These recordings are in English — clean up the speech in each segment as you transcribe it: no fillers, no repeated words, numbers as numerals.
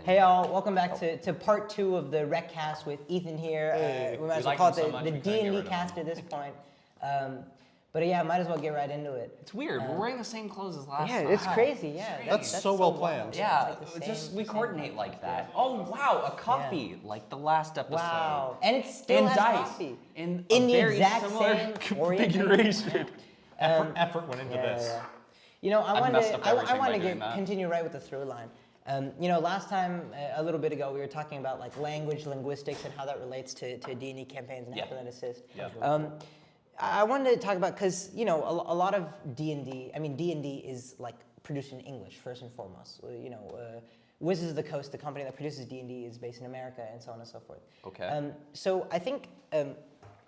Hey all, welcome back to part 2 of the WreckCast with Ethan here. Hey. We might as well call it the D&D cast at this point. But yeah, might as well get right into it. It's weird. We're wearing the same clothes as last time. Yeah, it's crazy. Yeah, That's so well planned. Yeah, Like we coordinate like that. Oh wow, a coffee like the last episode. Wow, and it still has dice coffee in the very exact similar same Configuration. Effort went into this. Yeah. You know, I messed up everything by wanted doing that. continue right with the through line. You know, last time, a little bit ago, we were talking about like language, linguistics, and how that relates to D&D campaigns and Aftercredits Assist. Yeah. I wanted to talk about, because, you know, a lot of D&D, I mean, D&D is like produced in English, first and foremost. You know, Wizards of the Coast, the company that produces D&D, is based in America, and so on and so forth. Okay. So I think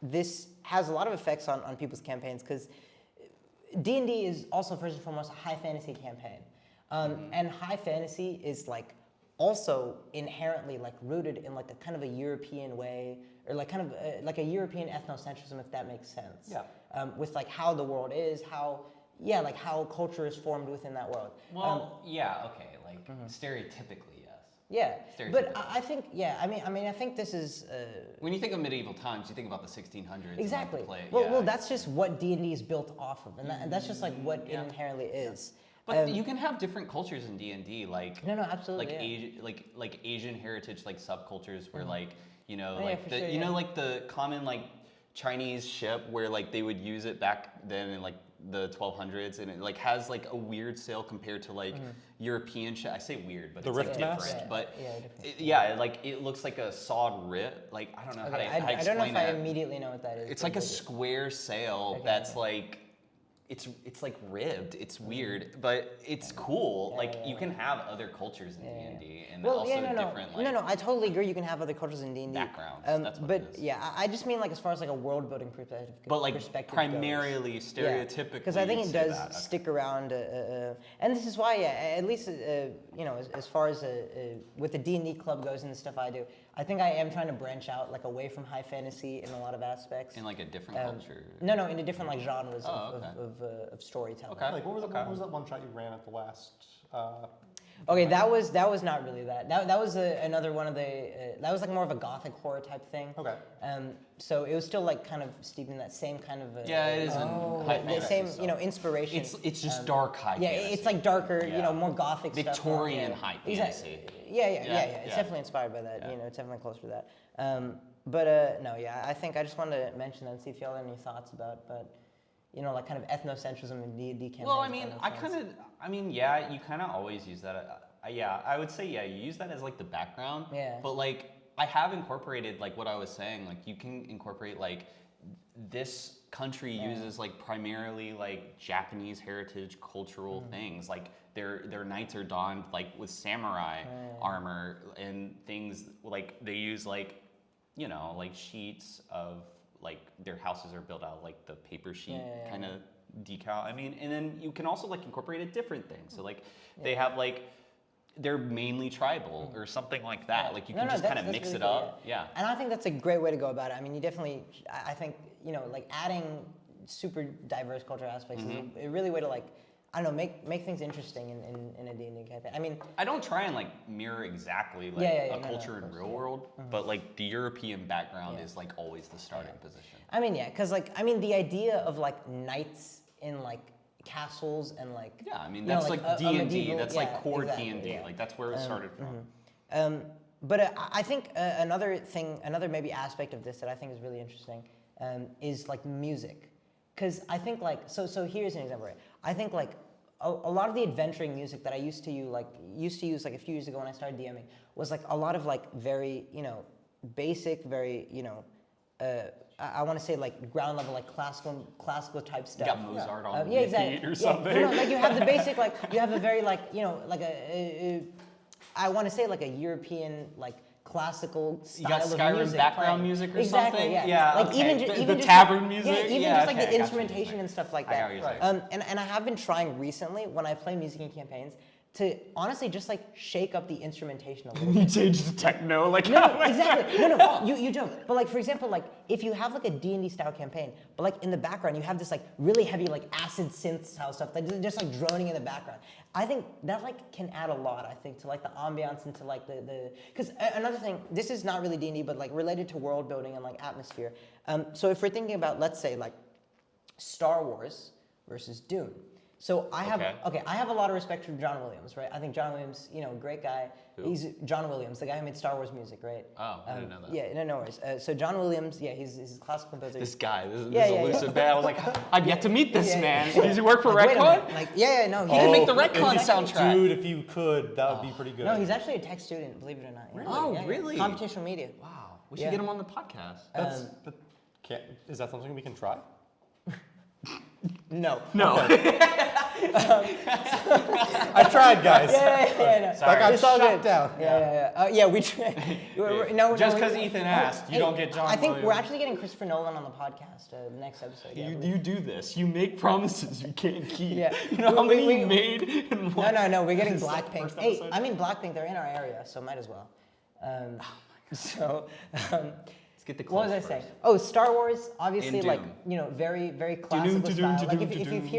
this has a lot of effects on people's campaigns, because D&D is also first and foremost a high fantasy campaign. And high fantasy is like also inherently like rooted in like a kind of a European way, or like kind of like a European ethnocentrism, if that makes sense. Yeah. With like how the world is, like how culture is formed within that world. Well, yeah, okay, like stereotypically, yes. Yeah, but Stereotypically. I think, I think this is... When you think of medieval times, you think about the 1600s. Exactly. And, like, Well, that's just what D&D is built off of, and that's just like what it inherently is. But you can have different cultures in D&D, like No, absolutely. like Asian heritage, like subcultures where like you know Oh, yeah, like for the sure, like the common like Chinese ship where like they would use it back then in like the 1200s, and it like has like a weird sail compared to like European ship. I say weird, but The it's like rift different. mast? But different. like it looks like a sawed rip. Like I don't know how to I explain don't know if I that. immediately know what that is. It's like a square sail that's like it's like ribbed. It's weird, but it's cool. You can have other cultures in D&D and also different like I totally agree. You can have other cultures in D&D. backgrounds. That's what it is. Yeah, I just mean like as far as like a world building perspective. But like perspective primarily goes. stereotypically, because I think you'd it say does that. stick around, and this is why, at least you know, as far as with the D&D club goes and the stuff I do, I think I am trying to branch out like away from high fantasy in a lot of aspects. In like a different culture. No, into different like genres okay. of storytelling. Okay. Like, what was that one shot you ran at the last? Okay, that was not really that. That was another one of the. That was like more of a gothic horror type thing. Okay. So it was still like kind of steeped in that same kind of. Yeah, it is in high the fantasy same, stuff. you know, inspiration. It's just dark high Yeah, fantasy. it's like darker, you Yeah. know, more gothic Victorian stuff. high Exactly. fantasy. Yeah. It's Yeah. definitely inspired by that. Yeah. You know, it's definitely closer to that. But no, yeah, I think I just wanted to mention that and see if y'all had any thoughts about, you know, like kind of ethnocentrism in D&D campaigns. Well, I mean, yeah, you kind of always use that. Yeah, I would say, yeah, you use that as like the background. Yeah. But like, I have incorporated like what I was saying. Like, you can incorporate like this country uses like primarily like Japanese heritage cultural things. Like their knights are donned like with samurai armor and things. Like they use like, you know, like sheets of like their houses are built out of like the paper sheet kind of decal. I mean, and then you can also like incorporate a different thing. So like they have like they're mainly tribal or something like that. Like you can just kind of mix really it cool, up. Yeah. And I think that's a great way to go about it. I mean, you definitely, I think, you know, like adding super diverse cultural aspects is a really way to like, I don't know, make things interesting in a D&D campaign. I mean, I don't try and like mirror exactly like a culture in real world, but like the European background is like always the starting position. I mean, yeah, because like, I mean, the idea of like knights in like castles and like I mean you know, that's like a D&D. medieval- That's yeah, like core exactly, D&D. yeah. Like that's where it started from. But I think another maybe aspect of this that I think is really interesting is like music, because I think like so here's an example. Right? I think like a lot of the adventuring music that I used to use like a few years ago when I started DMing was like a lot of like very, you know, basic, very, you know, I want to say like ground level, like classical type stuff. You got Mozart on yeah, repeat exactly. or something. You know, like you have the basic, like you have a very like, you know, like I want to say like a European like classical style got of Skyrim music. background music or exactly, something? Yeah. Like okay. even the just tavern like, music? Yeah, even Yeah, just like okay, the I got you. instrumentation and stuff like I got that. what you're saying. And I have been trying recently when I play music in campaigns to honestly just like shake up the instrumentation a little You bit. change to techno, like No, exactly. No, you don't. But like, for example, like if you have like a D&D style campaign, but like in the background you have this like really heavy like acid synth style stuff that just like droning in the background. I think that like can add a lot, I think, to like the ambiance and to like the because another thing, this is not really D&D, but like related to world building and like atmosphere. So if we're thinking about, let's say, like Star Wars versus Dune. So I have I have a lot of respect for John Williams, right? I think John Williams, great guy. Who? He's John Williams, the guy who made Star Wars music, right? Oh, I didn't know that. Yeah, no worries. So John Williams, he's a classical composer. This guy, this Yeah, elusive man. I was like, I've yet to meet this Yeah, man. yeah. Does he work for Like, wait a WreckCon? minute, like, no, he He can make the if WreckCon you- soundtrack. Dude, if you could, that would be pretty good. No, he's actually a tech student, believe it or not. Yeah. Oh, Yeah, yeah. really? Computational media. Wow, we should Yeah. get him on the podcast. Is that something we can try? No. No. I tried, guys. Yeah. Sorry. I got It's all shut good. down. Yeah, we tried. No, Just no, because Ethan asked, you don't get John I think we're Williams. actually getting Christopher Nolan on the podcast the next episode. Yeah, You do this. You make promises you can't keep. Yeah. You know how many We- you made in one? No, we're getting This is the Blackpink. first Hey, episode. I mean Blackpink, they're in our area, so might as well. Let's get the What was I close saying? first. Oh, Star Wars, obviously, And like Doom. very, very classical Doom, style. Doom, Like Doom, if you've Doom.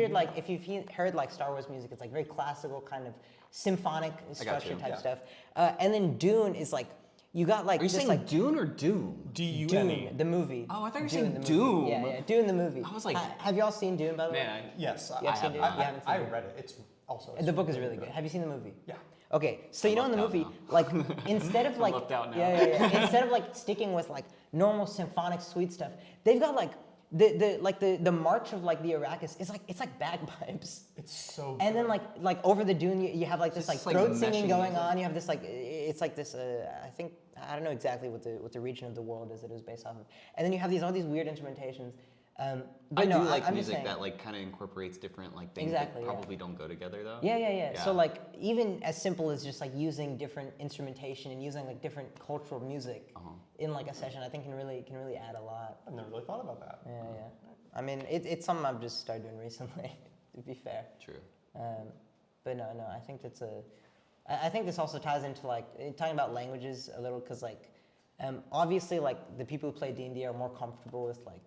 heard heard like Star Wars music, it's like very classical kind of symphonic structure you. type Yeah. stuff. And then Dune is like you got like Are you just saying like Dune or Doom? D-U-N-E. Dune, the movie. Oh, I thought you were Dune, saying the movie. Doom. Yeah, Dune the movie. I was like- have y'all seen Dune by the way? Man, Yes, You have seen Dune? You haven't seen I Dune? read it. It's also The book is really good. Have you seen the movie? Yeah. Okay, so you know in the left out movie, now. like instead of like left out now. yeah, instead of like sticking with like normal symphonic sweet stuff, they've got like the march of like the Arrakis is like it's like bagpipes. It's so. And then like over the dune, you have like this like Just, like, throat singing meshing going music. on. You have this like it's like this. I think I don't know exactly what the region of the world is that it was based off of. And then you have all these weird instrumentations. But I no, do like I'm just music saying, that like kind of incorporates different like things Exactly, that yeah. probably don't go together though. Yeah. So Yeah. like even as simple as just like using different instrumentation and using like different cultural music in like a session, I think can really add a lot. I've never really thought about that. Yeah. I mean, it's something I've just started doing recently. To be fair. True. But no, I think I think this also ties into like talking about languages a little because like obviously like the people who play D&D are more comfortable with like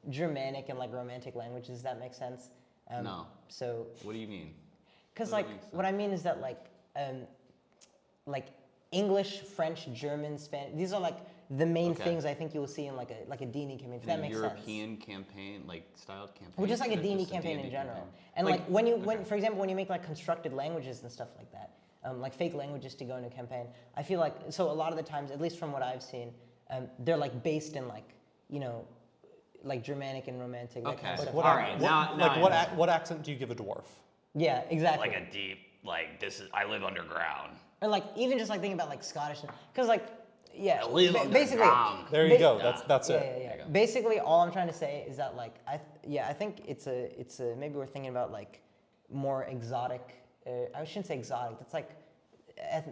Germanic and like romantic languages. Does that make sense? No. So What do you mean? because What like do you mean, what I mean is that like English, French, German, Spanish. These are like the main Okay. things I think you'll see in like a D&D campaign. If that The makes European campaign, like styled campaign. Well, just like a or D&D just campaign in D&D general. campaign? And like when okay. for example, when you make like constructed languages and stuff like that, like fake languages to go into a campaign, I feel like, so a lot of the times, at least from what I've seen, they're like based in like, like Germanic and romantic, that kind of Okay. stuff. What, All ac- right, what, now like I what, know. what accent do you give a dwarf? Yeah, exactly. Like a deep, like this is. I live underground. Or like even just like thinking about like Scottish, because like, yeah, I live basically. underground. There you Ba- go. That's Yeah, it. yeah, There yeah. you go. Basically, all I'm trying to say is that like I think it's a maybe we're thinking about like more exotic. I shouldn't say exotic. That's like,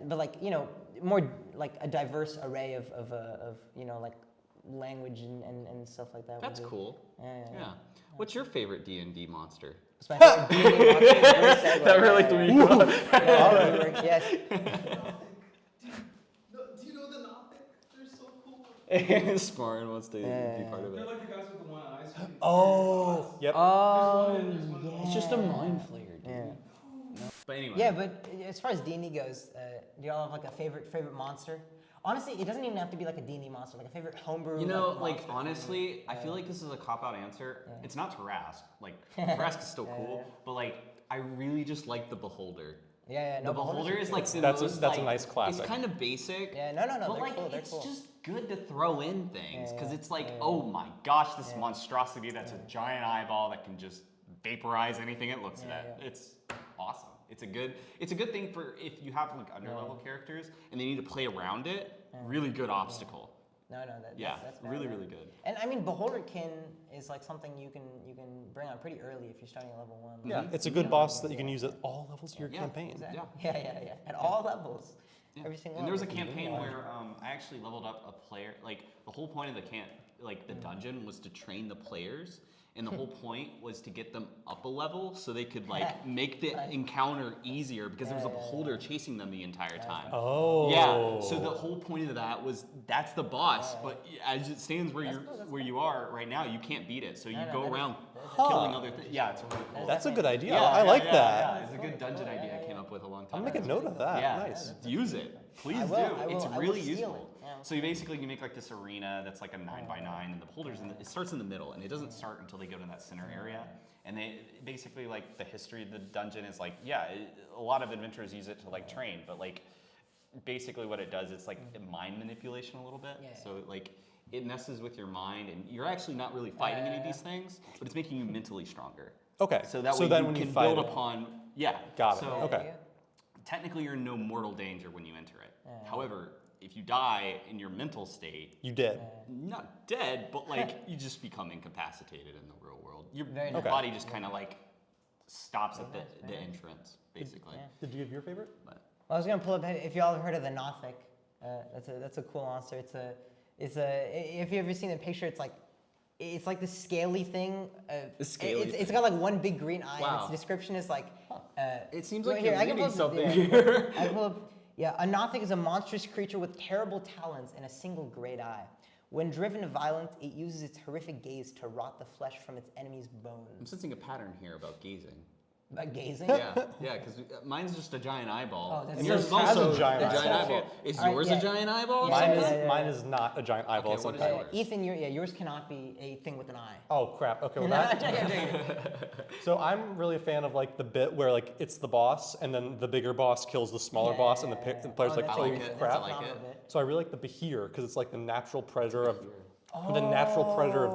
but like more like a diverse array of like language and stuff like that. would That's be- cool. Yeah. What's your favorite D&D monster? It's my favorite D&D monster. Great segue. That really Yeah, threw yeah, you off. yeah. All right. Yes. Do you know the Nothic? They're so cool. Sparring wants to be part of They're it. like the guys with the one eyes. who can Oh, yep. There's one in It's just a mind flayer, dude. Yeah. But anyway. Yeah, but as far as D&D goes, do y'all have like a favorite monster? Honestly, it doesn't even have to be like a D&D monster, like a favorite homebrew. You know, like like monster. honestly, I feel like this is a cop-out answer. It's not Tarask. Like Tarask is still cool, but like I really just like the Beholder. Yeah, no, The Beholder is like the That's a- most, that's a like, nice classic. It's kind of basic. Yeah, no, But they're like cool, they're it's cool. just good to throw in things because Yeah, it's like, yeah. oh my gosh, this monstrosity that's a giant eyeball that can just vaporize anything it looks at. Yeah. It's awesome. It's a good thing for if you have like underlevel characters and they need to play around it. Really good obstacle. No, Yeah, that's really, valid. really good. And I mean, Beholderkin is like something you can bring on pretty early if you're starting at level 1. Yeah, it's a good boss that you can use at all levels of your Yeah, campaign. Exactly. Yeah. At all levels. Yeah. Every single And there was a level. campaign where I actually leveled up a player. Like the whole point of the the dungeon was to train the players, and the whole point was to get them up a level so they could like make the encounter easier because there was a beholder chasing them the entire time. Oh. Yeah. So the whole point of that was that's the boss, but as it stands where you are right now, you can't beat it. So you go around killing other things. Yeah, it's really cool. That's a good idea. Yeah, I like that. Yeah, it's a good dungeon idea I came up with a long time I'm ago. making note of that. Yeah, Nice. use it. Please do. It's I will really steal useful. it. Yeah. So you basically you make like this arena that's like a 9x9, and the beholders it starts in the middle, and it doesn't start until they go to that center area. And they basically like the history of the dungeon is like a lot of adventurers use it to like train, but like basically what it does it's like mind manipulation a little bit. So like it messes with your mind, and you're actually not really fighting any of these things, but it's making you mentally stronger. Okay. So that So way then you when you can fight build it- upon. Yeah. Got it. So Okay. technically you're in no mortal danger when you enter it. However, if you die in your mental state, You did. not dead, but like you just become incapacitated in the real world. Your Very nice. body just kind of like stops at the entrance, basically. Did you give your favorite? But Well, I was gonna pull up if y'all have heard of the Nothic. That's a cool monster. It's a if you ever seen the picture, it's like this scaly thing. It's got like one big green eye. And Wow. its description is like. it seems Right like here, you're I can reading pull up- something yeah. here. I pull up, a Nothic is a monstrous creature with terrible talons and a single great eye. When driven to violence, it uses its horrific gaze to rot the flesh from its enemy's I'm bones. sensing a pattern here about gazing. About gazing? Yeah, because mine's just a giant eyeball. Oh, that's and Yours yours is has also a giant eyeball. Is All right, yours yeah. a giant eyeball? Yeah. Mine is not a giant eyeball. Okay, what is sometimes. yours? Ethan, yours cannot be a thing with an eye. Oh crap. Okay. Well, No, that, JK. so I'm really a fan of like the bit where like it's the boss and then the bigger boss kills the smaller boss and the player's like, I holy like it. crap. I like it. So I really like the Behir because it's like the natural predator of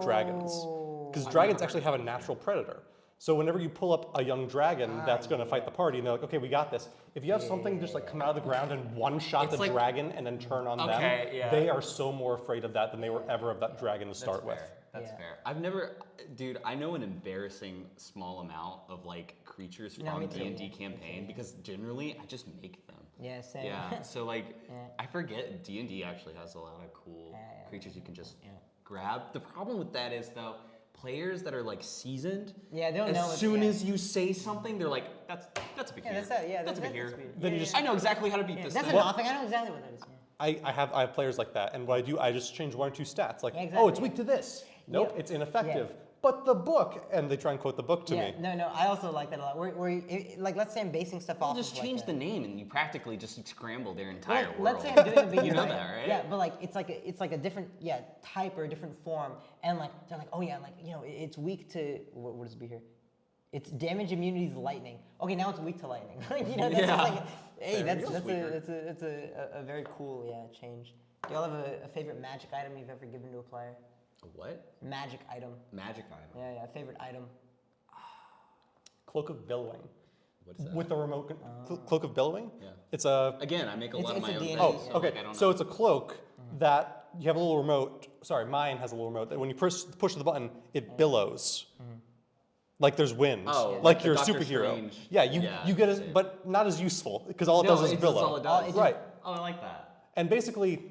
dragons. Because dragons actually have a natural predator. So whenever you pull up a young dragon that's going to fight the party, and they're like, okay, we got this. If you have something just like come out of the ground and one shot the like- dragon and then turn on Okay, them, yeah. they are so more afraid of that than they were ever of that dragon to start with. That's Yeah. fair. I've never, dude. I know an embarrassing small amount of like creatures No, from me too, D&D yeah. campaign because generally I just make them. Yeah, same. Yeah. So like, Yeah. I forget D&D actually has a lot of cool creatures you can just Yeah. grab. The problem with that is though, players that are like seasoned, Yeah, they don't know as what- soon yeah. as you say something, they're like, that's a big Yeah, here. that's that. Yeah, that's a big that's here. weird. Then Yeah, you just- I know exactly how to beat yeah, this that's a thing. Nothic. I know exactly what that is. Yeah. I have players like that, and what I do, I just change one or two stats. Like, Yeah, oh, it's exactly. weak to this. Nope, Yeah. it's ineffective. Yeah. But the book, and they try and quote the book to Yeah, me. no, I also like that a lot. Like, let's say I'm basing stuff off. Just of change like the name and you practically just scramble their Well, entire like, world. let's say I'm doing a big You know that, right? Yeah, but like it's like a different type or a different form, and like they're like, oh yeah, like it's weak to what does it be here? It's damage immunity to lightning. Okay, now it's weak to lightning. Like, that's Yeah. just like, hey, Fair. that's Feels weaker. it's a very cool change. Do y'all have a favorite magic item you've ever given to a player? A what? Magic item. Magic item. Yeah, favorite item. Cloak of Billowing. What is that? With a remote Cloak of Billowing? Yeah. It's a Again, I make a lot of it's my a own D&D. things. Oh, so, okay. like, I don't So know. it's a cloak that you have a little remote. Sorry, mine has a little remote that when you push the button, it billows. Like there's wind. Oh, like like you're a the Doctor superhero. Strange. Yeah, Yeah, you get same. it, but not as useful because all it does is it's billow. just all it does. Oh, it just- Right. Oh, I like that. And basically,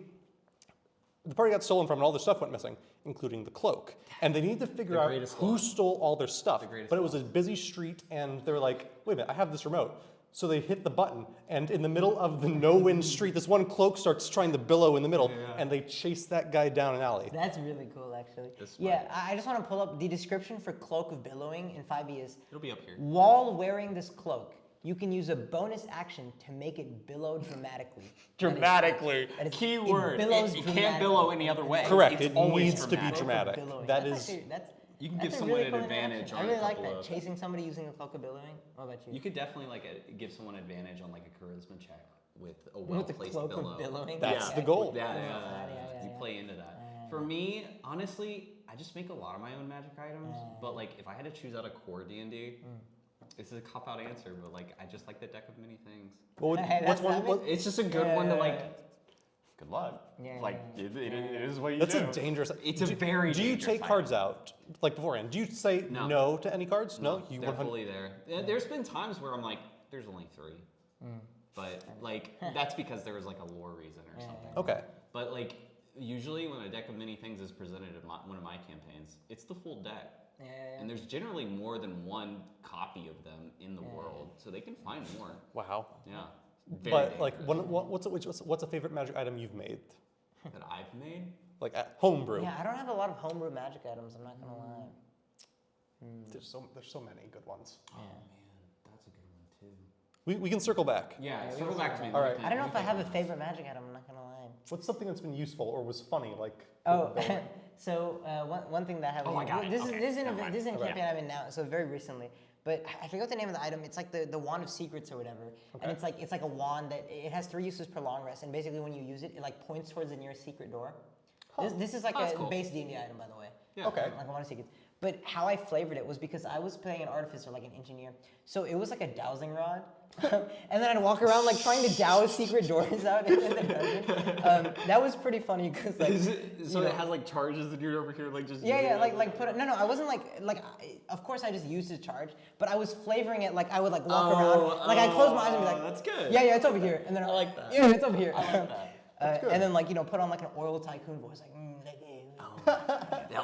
the party got stolen from and all their stuff went missing, including the cloak. And they need to figure The out greatest who loss. stole all their stuff. The greatest But it was a busy street and they were like, wait a minute, I have this remote. So they hit the button and in the middle of the no-wind street, this one cloak starts trying to billow in the middle and they chase that guy down an alley. That's really cool, actually. That's Yeah, I just want to pull up the description for Cloak of Billowing in 5e is It'll be up here. while wearing this cloak, you can use a bonus action to make it billow dramatically. Dramatically. That is- Key it word. billows It can't dramatically. billow any other way. Correct, It's it always needs to be dramatic. dramatic. Cloak of Billowing. That That's is- actually- that's You can that's give a someone really an cool advantage interaction. on I a really like couple that. of- Chasing somebody using a Cloak of Billowing. What about you? You could definitely like give someone advantage on like a charisma check with a With the well-placed Cloak billow. of Billowing. That's Yeah. the goal. Yeah. You play into that. For me, honestly, I just make a lot of my own magic items. But like, if I had to choose out a core D&D, this is a cop-out answer, but like, I just like the deck of many things. What would- Hey, what's that's- one? I mean- what- It's just a good one to like. Good luck. Yeah, Like yeah, it is what you That's do. a dangerous. It's a very Do you dangerous take item. cards out like beforehand? Do you say No. no to any cards? No, you they're 100 fully there. There's been times where I'm like, there's only 3, but like that's because there was like a lore reason or something. Okay. But like usually when a deck of many things is presented in one of my campaigns, it's the full deck. And there's generally more than one copy of them in the world, so they can find more. Wow. Yeah. But like, what's a favorite magic item you've made? That I've made? Like at homebrew. Yeah, I don't have a lot of homebrew magic items. I'm not gonna lie. There's so many good ones. Oh man, that's a good one too. We can circle back. Yeah, circle back to me. All right. I don't know if I have a favorite magic item. I'm not gonna lie. What's something that's been useful or was funny? Like. Oh, so one thing that happened. Oh, I got it. This Okay. is in a Never this is in a mind. campaign I'm in now. So very recently, but I forget what the name of the item. It's like the wand of secrets or whatever. And it's like a wand that it has 3 uses per long rest. And basically when you use it, it like points towards the nearest secret door. This is like That's a cool. base D&D item, by the way. Yeah. Okay. Like a wand of secrets. But how I flavored it was because I was playing an artificer, like an engineer. So it was like a dowsing rod. And then I'd walk around like trying to douse secret doors out in the dungeon. That was pretty funny because like. It has like charges and you're over here like just. Yeah, like put it. No, I wasn't of course I just used the charge, but I was flavoring it like I would like walk around, like I'd close my eyes and be like, that's good. Yeah, it's over here, and then I like that. Yeah, it's over here. I like that. And then like put on like an oil tycoon voice, like.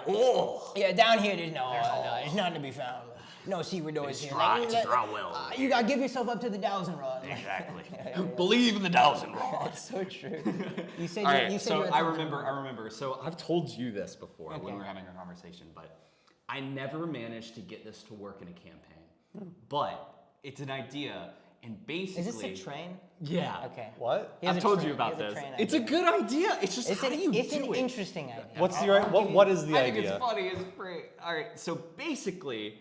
Oh. Yeah, down here there's there's nothing to be found. No secret doors here. It's dry well. You gotta give yourself up to the dowsing rod. Exactly. Believe in the dowsing rod. That's so true. You said All right, you said so you were I remember. So I've told you this before when Okay. we were having a conversation, but I never managed to get this to work in a campaign. But it's an idea, and basically. Is this a train? Yeah. Okay. What? He has I've a told train- you about he has a this. train It's a idea. good idea. It's just It's how an, do you it's do an it? interesting idea. What's the what is the I idea? think it's funny. It's great. All right. So basically,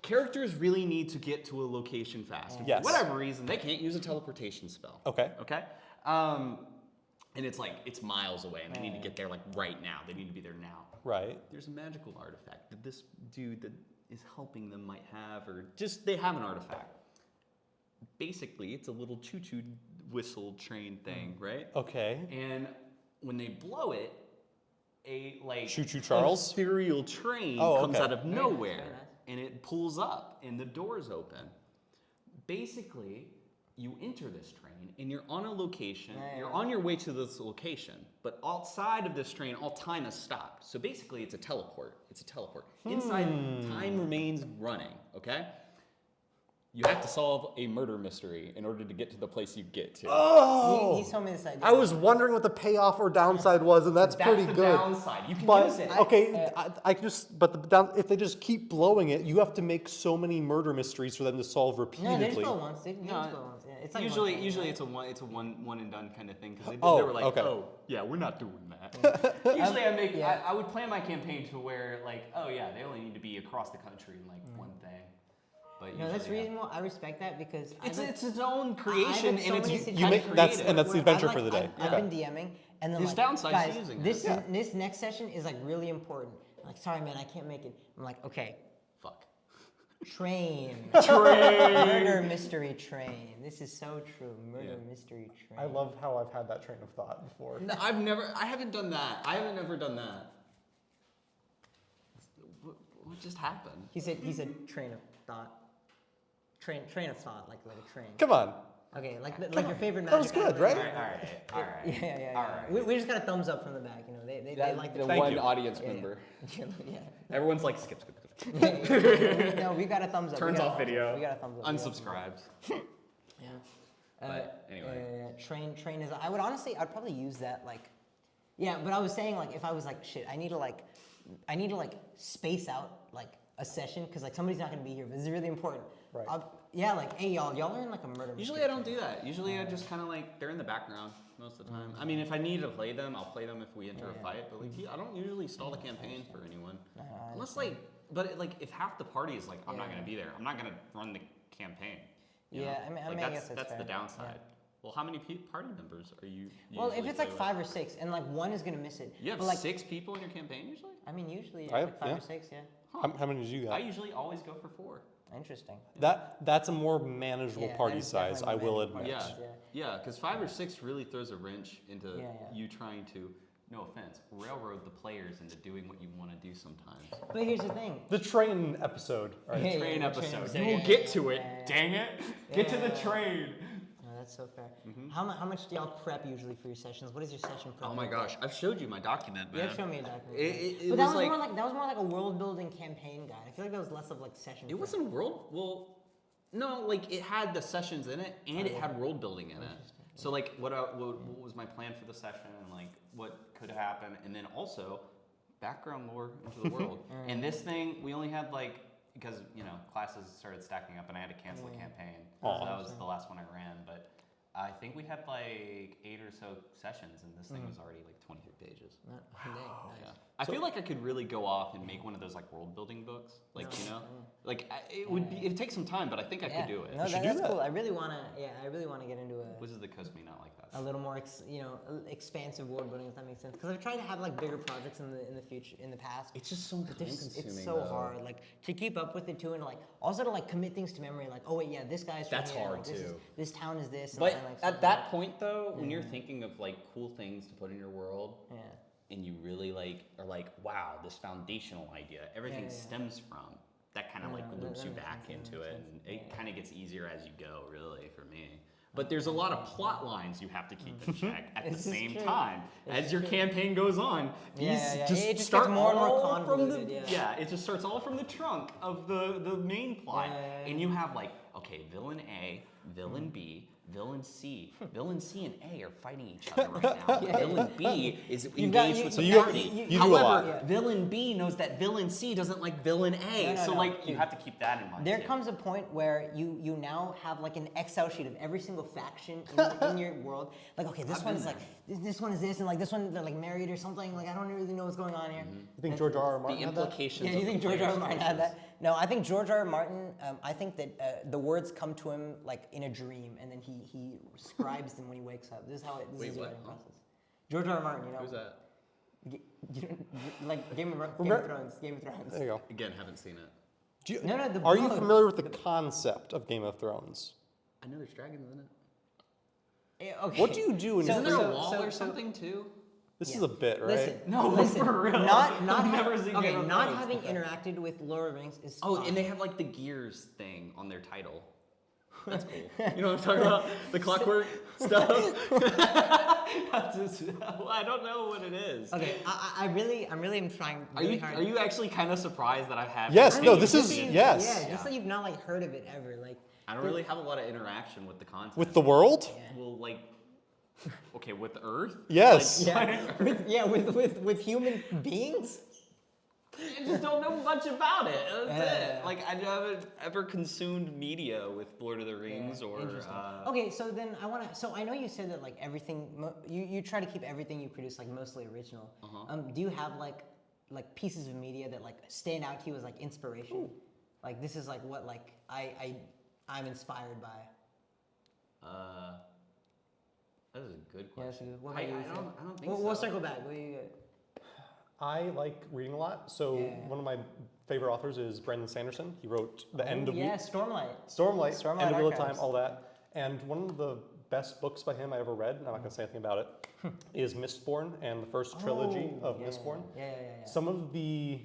characters really need to get to a location fast. And Yes. For whatever reason, they can't use a teleportation spell. Okay. Okay. And it's miles away, and they need to get there like right now. They need to be there now. Right. There's a magical artifact that this dude that is helping them might have, or just they have an artifact. Basically, it's a little choo-choo whistle train thing, right? Okay. And when they blow it, a like Choo-choo Charles? ethereal train Oh, comes okay. out of nowhere, very nice. and it pulls up, and the doors open. Basically, you enter this train, and you're on a location. You're on your way to this location, but outside of this train, all time has stopped. So basically, it's a teleport. Inside, time remains running. Okay. You have to solve a murder mystery in order to get to the place you get to. Oh! He told me this idea. I was wondering what the payoff or downside was, and that's pretty the good. downside. You can But use it. okay, if they just keep blowing it, you have to make so many murder mysteries for them to solve No, repeatedly. they just blow once. They just No, blow once. Yeah, it's like usually, one thing, usually right? it's a one and done kind of thing because they Oh, were like, okay. oh yeah, we're not doing that. Usually, yeah. I would plan my campaign to where like, oh yeah, they only need to be across the country in like one thing. But No, that's usually, yeah. reasonable. I respect that because It's I've its own I've creation had so and many it's situations that's creative. the where adventure I've, for the day. I've Okay. been DMing, and then There's like, downsides to guys, using this that. this next session is like really important. Like, sorry man, I can't make it. I'm like, okay, Fuck. train, murder mystery train. This is so true. Murder mystery train. I love how I've had that train of thought before. No, I haven't done that. I haven't ever done that. What just happened? He said train of thought. Train of thought, like a train. Come on. Okay, like your favorite magic. That was good, item. right? All right. Yeah. All right. We just got a thumbs up from the back. You know, they like the the Thank one you. audience Yeah, member. yeah. Everyone's like skip. No, we got a thumbs up. Turns We got a off thumbs video. up. We got a thumbs up. Unsubscribes. Yeah. But anyway. Train is. I'd probably use that like. Yeah, but I was saying like if I was like shit, I need to like space out like a session because like somebody's not gonna be here. But this is really important. Right. Yeah, like hey y'all are in like a murder. Usually I don't do that. Usually I just kind of like they're in the background most of the time. I mean, if I need to play them, I'll play them if we enter a fight. But like I don't usually stall the campaign for anyone, unless like. But like if half the party is like I'm not gonna be there, I'm not gonna run the campaign. you Yeah, know? I mean, I guess that's the fair. downside. Well, how many party members are you? Well, if usually it's like play 5 or 6 and like one is gonna miss it. with? You have but, like, 6 people in your campaign usually. I mean, usually I like have- 5 yeah. or 6. Yeah. How many did you I got? usually always go for 4. Interesting. That's a more manageable Yeah, party that is size, I definitely will more admit. manageable. Yeah, because 5 or 6 really throws a wrench into Yeah. you trying to, no offense, railroad the players into doing what you want to do sometimes. But here's the thing. The train episode. Right? Yeah, Train the episode. episode. You will Yeah, get yeah, to it. yeah, yeah. Dang it! Get to the Yeah. train. No, That's so fair. How much do y'all prep usually for your sessions? What is your session prep? Oh my look gosh, like? I've showed you my document, man. You have shown me a document. It but that was was like, more like a world building campaign guide. I feel like that was less of like session. it prep. wasn't well, no, like it had the sessions in it and it had world building in it. So like what was my plan for the session and like what could happen, and then also background lore into the world. And this thing, we only had like, because classes started stacking up and I had to cancel a campaign. So that was the last one I ran, but I think we had like 8 or so sessions and this thing was already like 23 pages. Dang, nice. Yeah. I feel like I could really go off and make one of those like world building books, like it'd take some time, but I think I could do it. No, should that's do that. cool. I really wanna get into Wizards of the Coast may not like that. a little more expansive world building, if that makes sense. Because I've tried to have like bigger projects in the future, in the past. It's just so time consuming. It's so hard, like to keep up with it too, and like also to like commit things to memory. Like, oh wait, yeah, this guy's from That's here, hard, like, too. This town is this. But and, like, at something that like point though, when you're thinking of like cool things to put in your world, and you really like are like, wow, this foundational idea, everything stems from. That kind of like loops you back into it, and it kind of gets easier as you go, really, for me. But there's a lot of plot lines you have to keep in check at the This is same true. time. This As your campaign goes on, these just It just start gets more and more all from the, convoluted, it just starts all from the trunk of the main plot. And you have like, okay, villain A, villain B, villain C. Villain C and A are fighting each other right now. Villain B is engaged with the party. you do a However, lot. villain B knows that villain C doesn't like villain A. No, so no. like you have to keep that in mind. There too. comes a point where you now have like an Excel sheet of every single faction in your world. Like, okay, this I've one been is like this one is this, and like this one they're like married or something. Like I don't really know what's going on here. You think George R. R. Martin the had that? implications. Yeah, you of think the George R. R. player's Martin had choices. that? No, I think George R. R. Martin. I think that the words come to him like in a dream, and then he scribes them when he wakes up. This is how it. This Wait, is the what? writing process. George R. R. Martin, you know. Who's that? Like Game of Thrones. Game of Thrones. There you go. Again, haven't seen it. Do you, No, the are you book. familiar with the concept of Game of Thrones? I know there's dragons in it. Okay. What do you do in So- Isn't your there so- a wall so- or so- something too? This Yeah. is a bit, right? Listen, No, listen, for real. Not I've never seen okay, Game of not Thrones. having interacted with Lord of the Rings is Oh, fine. and they have like the gears thing on their title. That's cool. You know what I'm talking about? The clockwork stuff. I don't know what it is. Okay, I'm really trying Are really you hard. are you actually kind of surprised that I have? Yes, this no, thing? this is Yeah, yes. just so you've not like heard of it ever, like. I don't really have a lot of interaction with the content. With the world? Well, like, okay, with Earth. Yes. Yeah, with human beings. I just don't know much about it. That's Yeah. it. Like I haven't ever consumed media with Lord of the Rings or. Interesting. Okay, so then So I know you said that like everything. You try to keep everything you produce like mostly original. Do you have like pieces of media that like stand out to you as like inspiration? Ooh. Like this is like what like I'm inspired by. That is a good Yeah, that's a question. good. What about you? I don't think so. We'll circle back. What do you got? I like reading a lot. So one of my favorite authors is Brandon Sanderson. He wrote The End of Stormlight. Stormlight, End of Wheel of Time, Archives. all that. And one of the best books by him I ever read, and I'm not going to say anything about it, is Mistborn and the first trilogy of Mistborn. Yeah. Some of the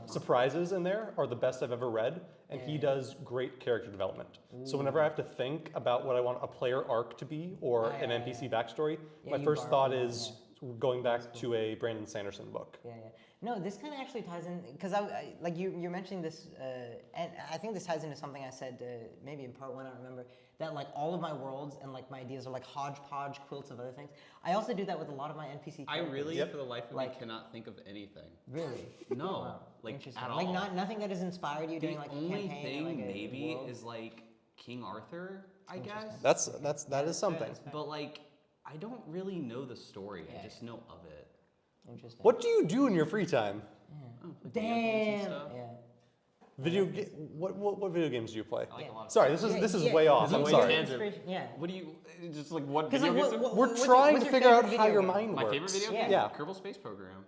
surprises in there are the best I've ever read, and he does great character development. So whenever I have to think about what I want a player arc to be or an NPC backstory, my you first borrow thought from that, is going back to a Brandon Sanderson book. Yeah. No, this kind of actually ties in because I like you're mentioning this, and I think this ties into something I said maybe in part one. I don't remember that like all of my worlds and like my ideas are like hodgepodge quilts of other things. I also do that with a lot of my NPC. I characters. really, for the life of me, Like- cannot think of anything. Really. No, Wow. like Interesting. at Like all. nothing that has inspired you The during like a only campaign thing or, like, a maybe world? is like King Arthur, I guess. That is something. But like, I don't really know the story. I just know of it. Interesting. What do you do in your free time? Oh, like video games and Damn. stuff. Yeah. What video games do you play? I like a lot of Sorry, this is way off. This I'm is way sorry. tangent. Yeah. What do you just like? What 'Cause, video like, games? what- We're what's your- trying what's to your figure out favorite how video your game? mind My works. favorite video Yeah. game? Yeah. Kerbal Space Program.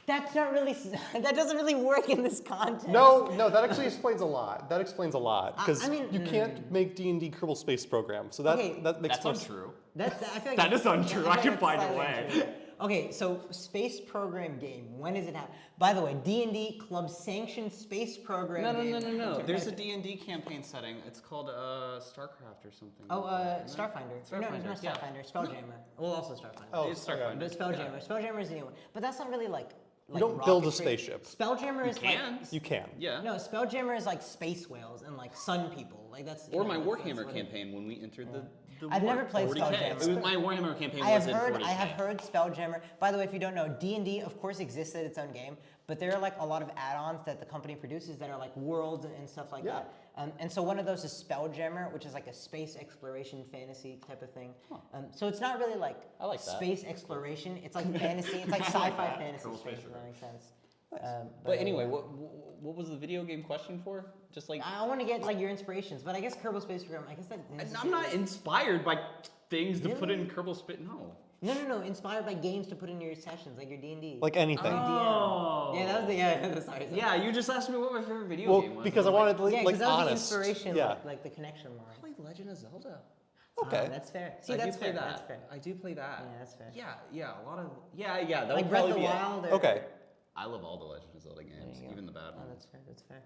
That's not really. That doesn't really work in this context. No, that actually explains a lot. That explains a lot because I mean, you can't make D&D Kerbal Space Program, so that Okay, that makes That's more sense. untrue. I feel like That is untrue. I can that's find a slightly way. untrue. Okay, so space program game. When does it happen? By the way, D&D club sanctioned space program game. No. There's a D&D campaign setting. It's called StarCraft or something. Oh, like that, isn't it? Starfinder. No, it's not yeah. Starfinder. Spelljammer. Well, also Starfinder. Oh, It's Starfinder. But Spelljammer. Spelljammer is the new one. But that's not really like You don't build a rocketry. spaceship. Spelljammer is can. like You can. Yeah. no, Spelljammer is like space whales and like sun people. Like that's Or you my know, that's Warhammer what it is. campaign when we entered the I've war. never played 40K. Spelljammer. It was my Warhammer campaign I was have in heard 40K. I have heard Spelljammer. By the way, if you don't know, D&D of course exists as its own game, but there are like a lot of add-ons that the company produces that are like worlds and stuff like that. And so one of those is Spelljammer, which is like a space exploration fantasy type of thing. So it's not really like I like that. space exploration. It's like fantasy. It's like sci-fi fantasy Kerbal space. Space If that makes sense. But anyway, what was the video game question for? Just like I want to get like your inspirations, but I guess Kerbal Space Program. I guess that. I'm not inspired by things to put in Kerbal Space. No. No. Inspired by games to put in your sessions, like your D&D. Like anything. Oh. Yeah, that was the sorry. Yeah, you just asked me what my favorite video Well, game was. because I and I'm wanted to, Yeah, like, because that was honest. the inspiration, Yeah. like the connection more. I played Legend of Zelda. Okay. That's fair. See, I that's do play fair. that. That's fair. I do play that. Yeah, that's fair. Yeah, a lot of yeah. That Like would Breath probably of the be it. Wild. Or, Okay. I love all the Legend of Zelda games, you go. even the bad Oh, ones. that's fair.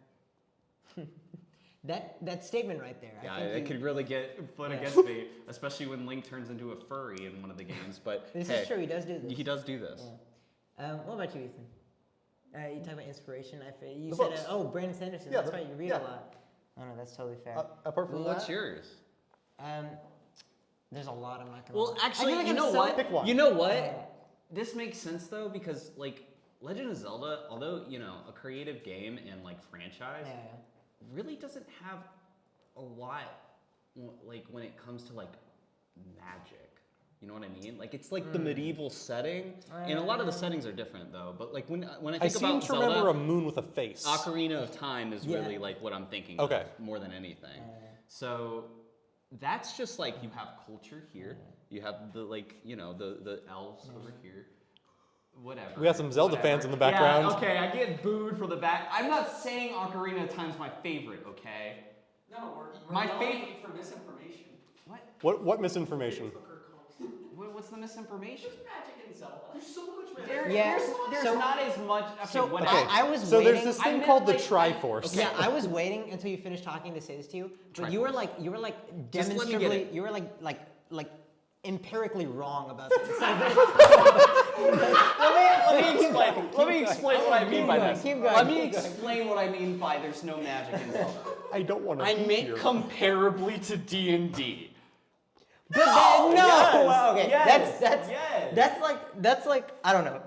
That statement right there. Yeah, I think it could really get put Yeah. against me, especially when Link turns into a furry in one of the games. But This hey, is true. He does do this. He does do this. What about you, Ethan? You talk about inspiration. You The said, books. Brandon Sanderson. Yeah, that's the- right. You read yeah. a lot. Oh no, that's totally fair. Apart from Well, what's that, yours? There's a lot. I'm not gonna. Well, lie. I actually, feel like you I'm know so- what? Pick one. You know what? Yeah. This makes sense though because like Legend of Zelda, although a creative game and like franchise, Yeah. really doesn't have a lot like when it comes to like magic. You know what I mean? Like it's like the medieval setting, and a lot of the settings are different though. But like when I I think seem about to Zelda, remember a moon with a face. Ocarina of Time is Yeah. really like what I'm thinking Okay. of more than anything. So that's just like you have culture here. You have the like the elves over here. Whatever. We got some Zelda fans in the background. Yeah, okay, I get booed for the back. I'm not saying Ocarina of Time's my favorite, okay? No, we're My yelling favorite- at you for misinformation. What misinformation? What's the misinformation? There's magic in Zelda. There's so much magic. Yeah. There's so- not as much. Okay, So whatever. Okay. I was So waiting. there's this I thing meant, called the like, Triforce. Yeah, I was waiting until you finished talking to say this to you, but you were like Just let me get demonstrably, it. you were like empirically wrong about that. Let me explain what I mean by this. Keep going. Let me explain what I mean by there's no magic in Zelda. I don't want to I be meant here. comparably to D&D. But no, yes, well, okay, yes, that's yes. that's like I don't know.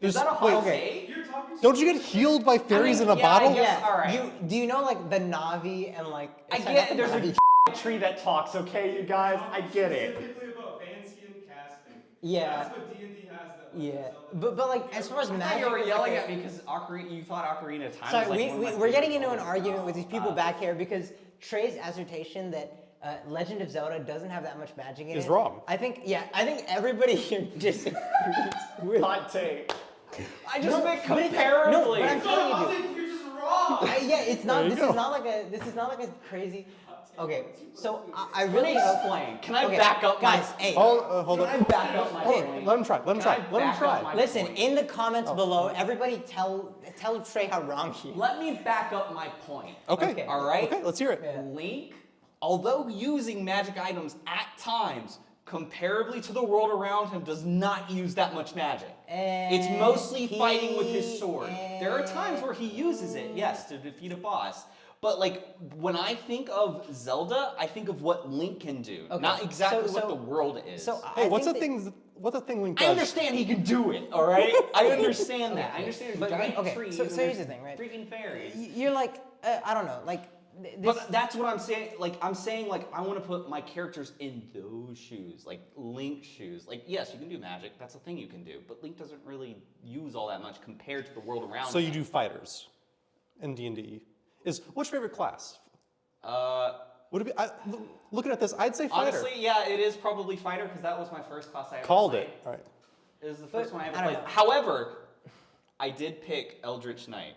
Is that a wait, hot okay. take? You're talking Don't you get healed by fairies in a yeah, bottle? I guess. all right. Do you know like the Navi and like? I sorry, get not the there's Navi. a tree that talks, okay, you guys? I get it. specifically about fancy and casting. Yeah. That's what D&D has that Yeah, Zelda but like as far as I thought magic, you were is, yelling like, at me because you thought Ocarina of Time Sorry, was like one of my we're getting favorite into an Zeldas. argument with these people back here because Trey's assertion that Legend of Zelda doesn't have that much magic in it Is wrong. I think everybody here disagrees with. Hot take. I just No, meant but it's- comparably. no, but I'm No, telling you, I'll dude. take if you're just wrong. Yeah, it's not. There you This go. is not like a crazy. Okay, so I Let really me explain. Can I okay, back up guys. my... Hey, Hold Can I on. back up my Hold point? on. Let him try. Let him Can I try. Let him back up try. my listen point? in the comments below. Everybody tell Trey how wrong he is. Let me back up my point. Okay. All right? Okay, let's hear it. Yeah. Link, although using magic items at times, comparably to the world around him, does not use that much magic. It's mostly fighting with his sword. There are times where he uses it, yes, to defeat a boss. But like when I think of Zelda, I think of what Link can do, Okay, not exactly so- what the world is. So Hey, I what's the think thing? What's the thing Link I does? understand he can do it, all right? I understand that. I understand But- there's giant okay, trees so and here's there's the thing, right? freaking fairies. You're like I don't know, like. This, But that's what I'm saying. Like I'm saying, like I want to put my characters in those shoes, like Link's shoes. Like yes, you can do magic. That's a thing you can do. But Link doesn't really use all that much compared to the world around. So you him. do fighters in D&D. What's your favorite class? Would it be? Looking at this, I'd say fighter. Honestly, yeah, it is probably fighter because that was my first class I ever Called played. it. All right. It was the first one I ever I don't played. know. However, I did pick Eldritch Knight.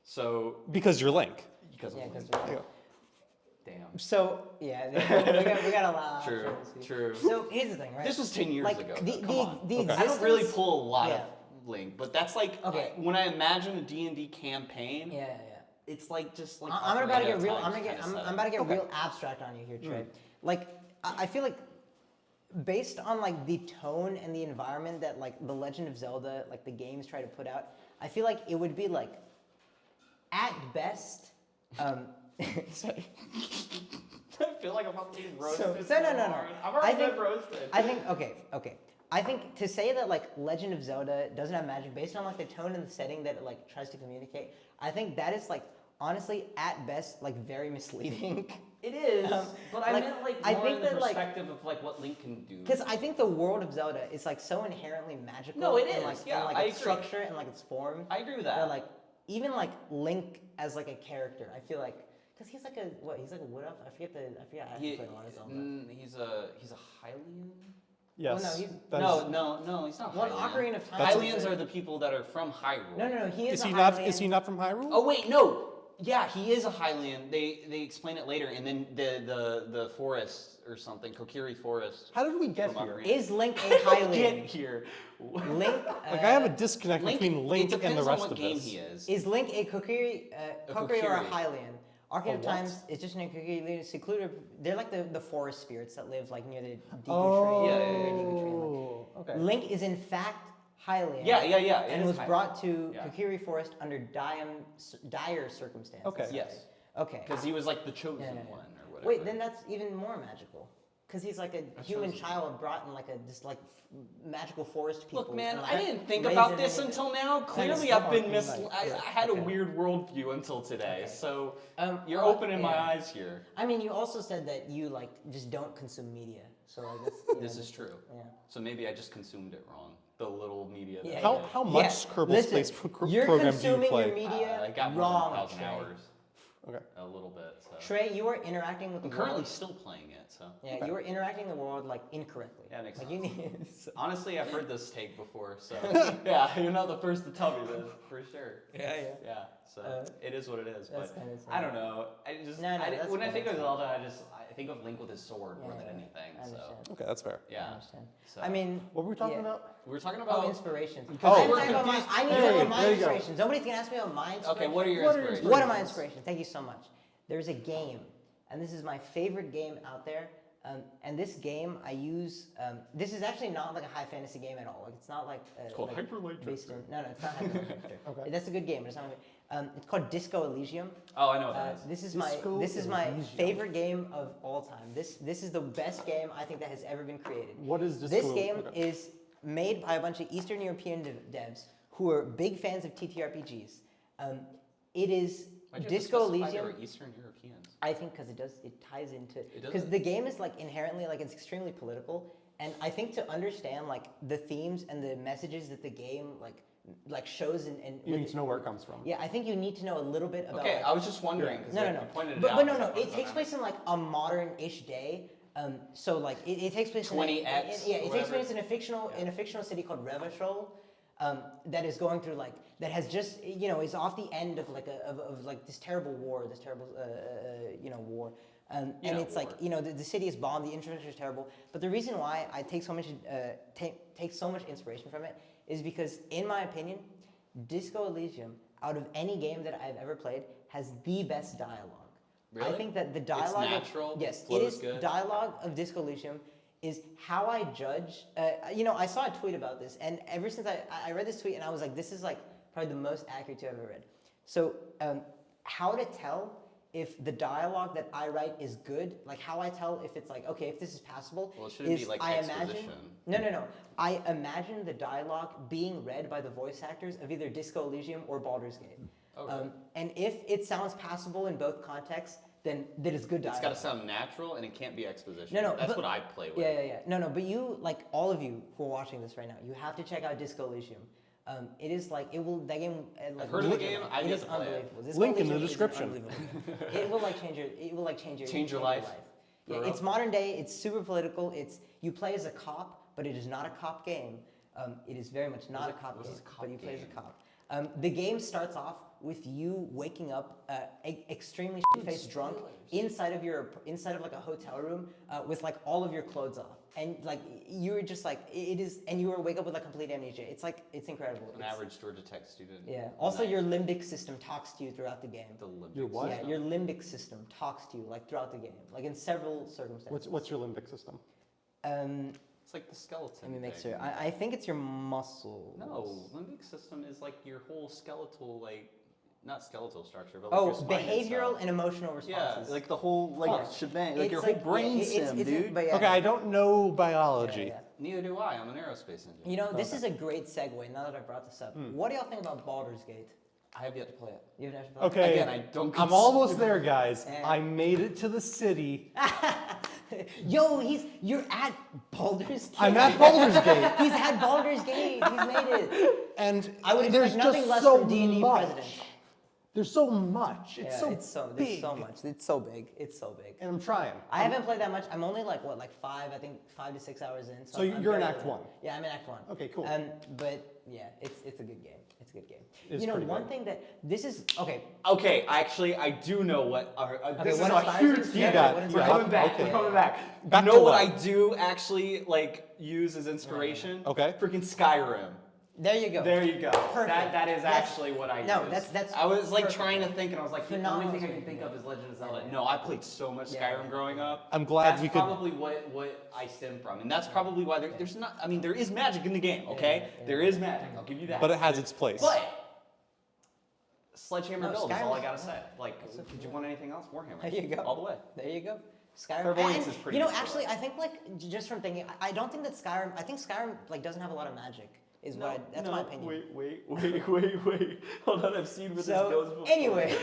So Because you're Link. because of yeah, Link. because There you go. Damn. So yeah, we got a lot. True. True. So here's the thing, right? This was 10 years like, ago. The, though. Come the, on. the Okay. I don't really existence- pull a lot yeah. of Link, but that's like Okay. when I imagine a D&D campaign. Yeah. It's like just like. I'm about to get Ocarina of real. Time I'm kinda setting. about to get real abstract on you here, Trey. Like, I feel like, based on like the tone and the environment that like the Legend of Zelda, like the games try to put out, I feel like it would be like, at best, sorry. I feel like I'm about to be roasted. No. I've already I think- been roasted. I think okay. I think to say that like Legend of Zelda doesn't have magic based on like the tone and the setting that it like tries to communicate, I think that is like honestly at best like very misleading. It is, but I like, meant like I more think in the that, like- perspective of like what Link can do. Because I think the world of Zelda is like so inherently magical. No, it in, is, like, yeah, in, like I its agree. structure and like its form. I agree with That that. like even like Link as like a character, I feel like because he's like a what? He's like a wood elf. I forget. I haven't played a lot of Zelda. He's a Hylian. Yes. no, he's- that is- No, he's not. Well, Hylian. Ocarina of Time. Hylians are the people that are from Hyrule. No. He is. Is a he not? Hylian. Is he not from Hyrule? Oh wait, no. Yeah, he is a Hylian. They explain it later, and then the forest or something, Kokiri Forest. How did we get from here? Ocarina. Is Link a Get Hylian? here. Link. Like I have a disconnect between Link it and the depends rest on what of game this. he is. Is Link a Kokiri or a Kokiri. Hylian? Ocarina of what? Time is just an Kokiri secluded. They're like the forest spirits that live like near the Deku Oh, tree. Yeah. okay. Link is in fact Hylian. Yeah. It And is was Hylian. brought to Yeah. Kokiri Forest under dire circumstances. Okay. Yes. Okay. Because he was like the chosen Yeah. one or whatever. Wait, then that's even more magical. Because he's like a human chosen child brought in like this like magical forest people. Look, man, and, I like, didn't think raised about in this any- until now. Clearly, stop I've been talking misled. about I it. had a Okay. weird worldview until today. Okay. So you're well, opening my yeah. eyes here. I mean, you also said that you like just don't consume media. So like that's, you This know, is true. Yeah. So maybe I just consumed it wrong. The little media. That Yeah. I How did. how much Yeah, Kerbal listen, Space you're program do you consuming play? your media I got more wrong, than 1,000 Trey. hours. Okay. A little bit. So. Trey, you are interacting with the I'm currently world. still playing it. So. Yeah, Okay. you are interacting the world like incorrectly. Yeah, it makes like sense. you need. Honestly, I've heard this take before, so yeah, you're not the first to tell me this for sure. Yeah. Yeah, so it is what it is. That's But kinda sad. I don't know. I just No, that's when I cool, think of that's Zelda, I think of Link with his sword more than Yeah, anything. I So understand. Okay, that's fair. I yeah. understand. So I mean, What were we talking yeah. about? we were talking Oh, about inspirations. Oh. I'm We're talking about my, confused. I need to There talk you about my go. inspirations. Nobody's gonna ask me about my inspirations. Okay, what are your What are your inspirations? What are my inspirations? Thank you so much. There's a game, and this is my favorite game out there. And this game I use. This is actually not like a high fantasy game at all. Like it's not like. It's called like Hyper Light based in, Drifter. No, it's not Hyper Light Drifter. Okay. That's a good game, but it's not. It's called Disco Elysium. Oh, I know what that is. This is Disco my Elysium. favorite game of all time. This is the best game I think that has ever been created. What is Disco This game okay. is made by a bunch of Eastern European devs who are big fans of TTRPGs. It is Why'd you have to Disco specify they Elysium. were Eastern Europeans. I think because it ties into It because does? the game is like inherently like it's extremely political, and I think to understand like the themes and the messages that the game like shows and You need to know where it comes from. yeah, I think you need to know a little bit about. Okay, like, I was just wondering. 'cause, no, like, no, you pointed it but, out, but no, so no. I It wasn't takes on place in like a modern-ish day. So like it takes place 20X yeah, or it takes whatever. place in a fictional city called Revachol, that is going through like that has just is off the end of like of like this terrible war, war. And it's war. like the city is bombed, the infrastructure is terrible. But the reason why I take so much take so much inspiration from it is because, in my opinion, Disco Elysium, out of any game that I've ever played, has the best dialogue. I Really? think that the dialogue. natural, Yes, flows it is. good? Dialogue of Disco Elysium is how I judge. I saw a tweet about this, and ever since I read this tweet, and I was like, this is like probably the most accurate tweet I've ever read. So, how to tell if the dialogue that I write is good, like how I tell if it's like, okay, if this is passable, Well, it shouldn't be like I exposition. imagine, no. I imagine the dialogue being read by the voice actors of either Disco Elysium or Baldur's Gate. Okay. And if it sounds passable in both contexts, then that is good dialogue. It's got to sound natural and it can't be exposition. No, That's but- what I play with. Yeah. No, but you, like all of you who are watching this right now, you have to check out Disco Elysium. It is like, that game, like, heard of the game, I've it yet is to play it. unbelievable. Disco Link in the Elysium is description. unbelievable. It will like change your life? Yeah, For it's real? modern day, it's super political, you play as a cop, but it is not a cop game. It is very much not a cop what is game, a cop but you play as a game? cop. The game starts off with you waking up extremely shit-faced drunk inside of like a hotel room with like all of your clothes off, and like you were just like and you were wake up with like complete amnesia. It's incredible. An average Georgia Tech student. Yeah. Also, your limbic system talks to you throughout the game. The limbic Your what? Yeah, your limbic system talks to you like throughout the game, like in several circumstances. What's your limbic system? It's like the skeleton. Let me make thing. sure. I think it's your muscles. No, limbic system is like your whole skeletal, like, not skeletal structure, but like your spine behavioral itself. and emotional Yeah, responses. like the whole shebang, like It's your whole brain sim, dude. but yeah, Okay, I don't know biology. yeah. Neither do I. I'm an aerospace engineer. You know, this is a great segue. Now that I brought this up, what do y'all think about Baldur's Gate? I have yet to play it. You haven't actually played Okay, Again, I don't I'm almost there, guys. Yeah. I made it to the city. it? Yo, you're at Baldur's Gate. I'm at Baldur's Gate, He's at Baldur's Gate. He's made it. and I would there's expect nothing just less so from D&D much. president. There's so much. It's Yeah, so there's big. so much. It's so big. It's so big. And I'm trying. I haven't played that much. I'm only like 5 to 6 hours in. So I'm you're in barely Act there. 1? Yeah, I'm in Act 1. Okay, cool. But yeah, it's a good game. It's a good game. It's You know, pretty one good. thing that this is okay. Okay, actually, I do know what. This is what a inspires huge you? thing. You got- what We're yeah, coming back. okay. We're coming back. Back You to know what what? I do actually like use as inspiration? Okay. Freaking Skyrim. There you go. There you go. Perfect. That is That's- actually what I no, use. that's I was like perfect. trying to think, and I was like, the Phenomenal only thing I can choice. think of is Legend of Zelda. Yeah. No, I played so much Yeah. Skyrim growing up. I'm glad that's we could- probably what I stem from, and that's probably why there's not. I mean, there is magic in the game. Okay, there is magic. I'll give you that. But it has its place. But Sledgehammer No, build is all I Skyrim- gotta say. Like, did you want anything else? Warhammer. There you go. All the way. There you go. Skyrim. Clairvoyance and, is pretty You know, useful, actually, though. I think like just from thinking, I don't think that Skyrim. I think Skyrim like doesn't have a lot of magic. That's my opinion. Wait. Hold on, I've seen where this So goes before. anyway,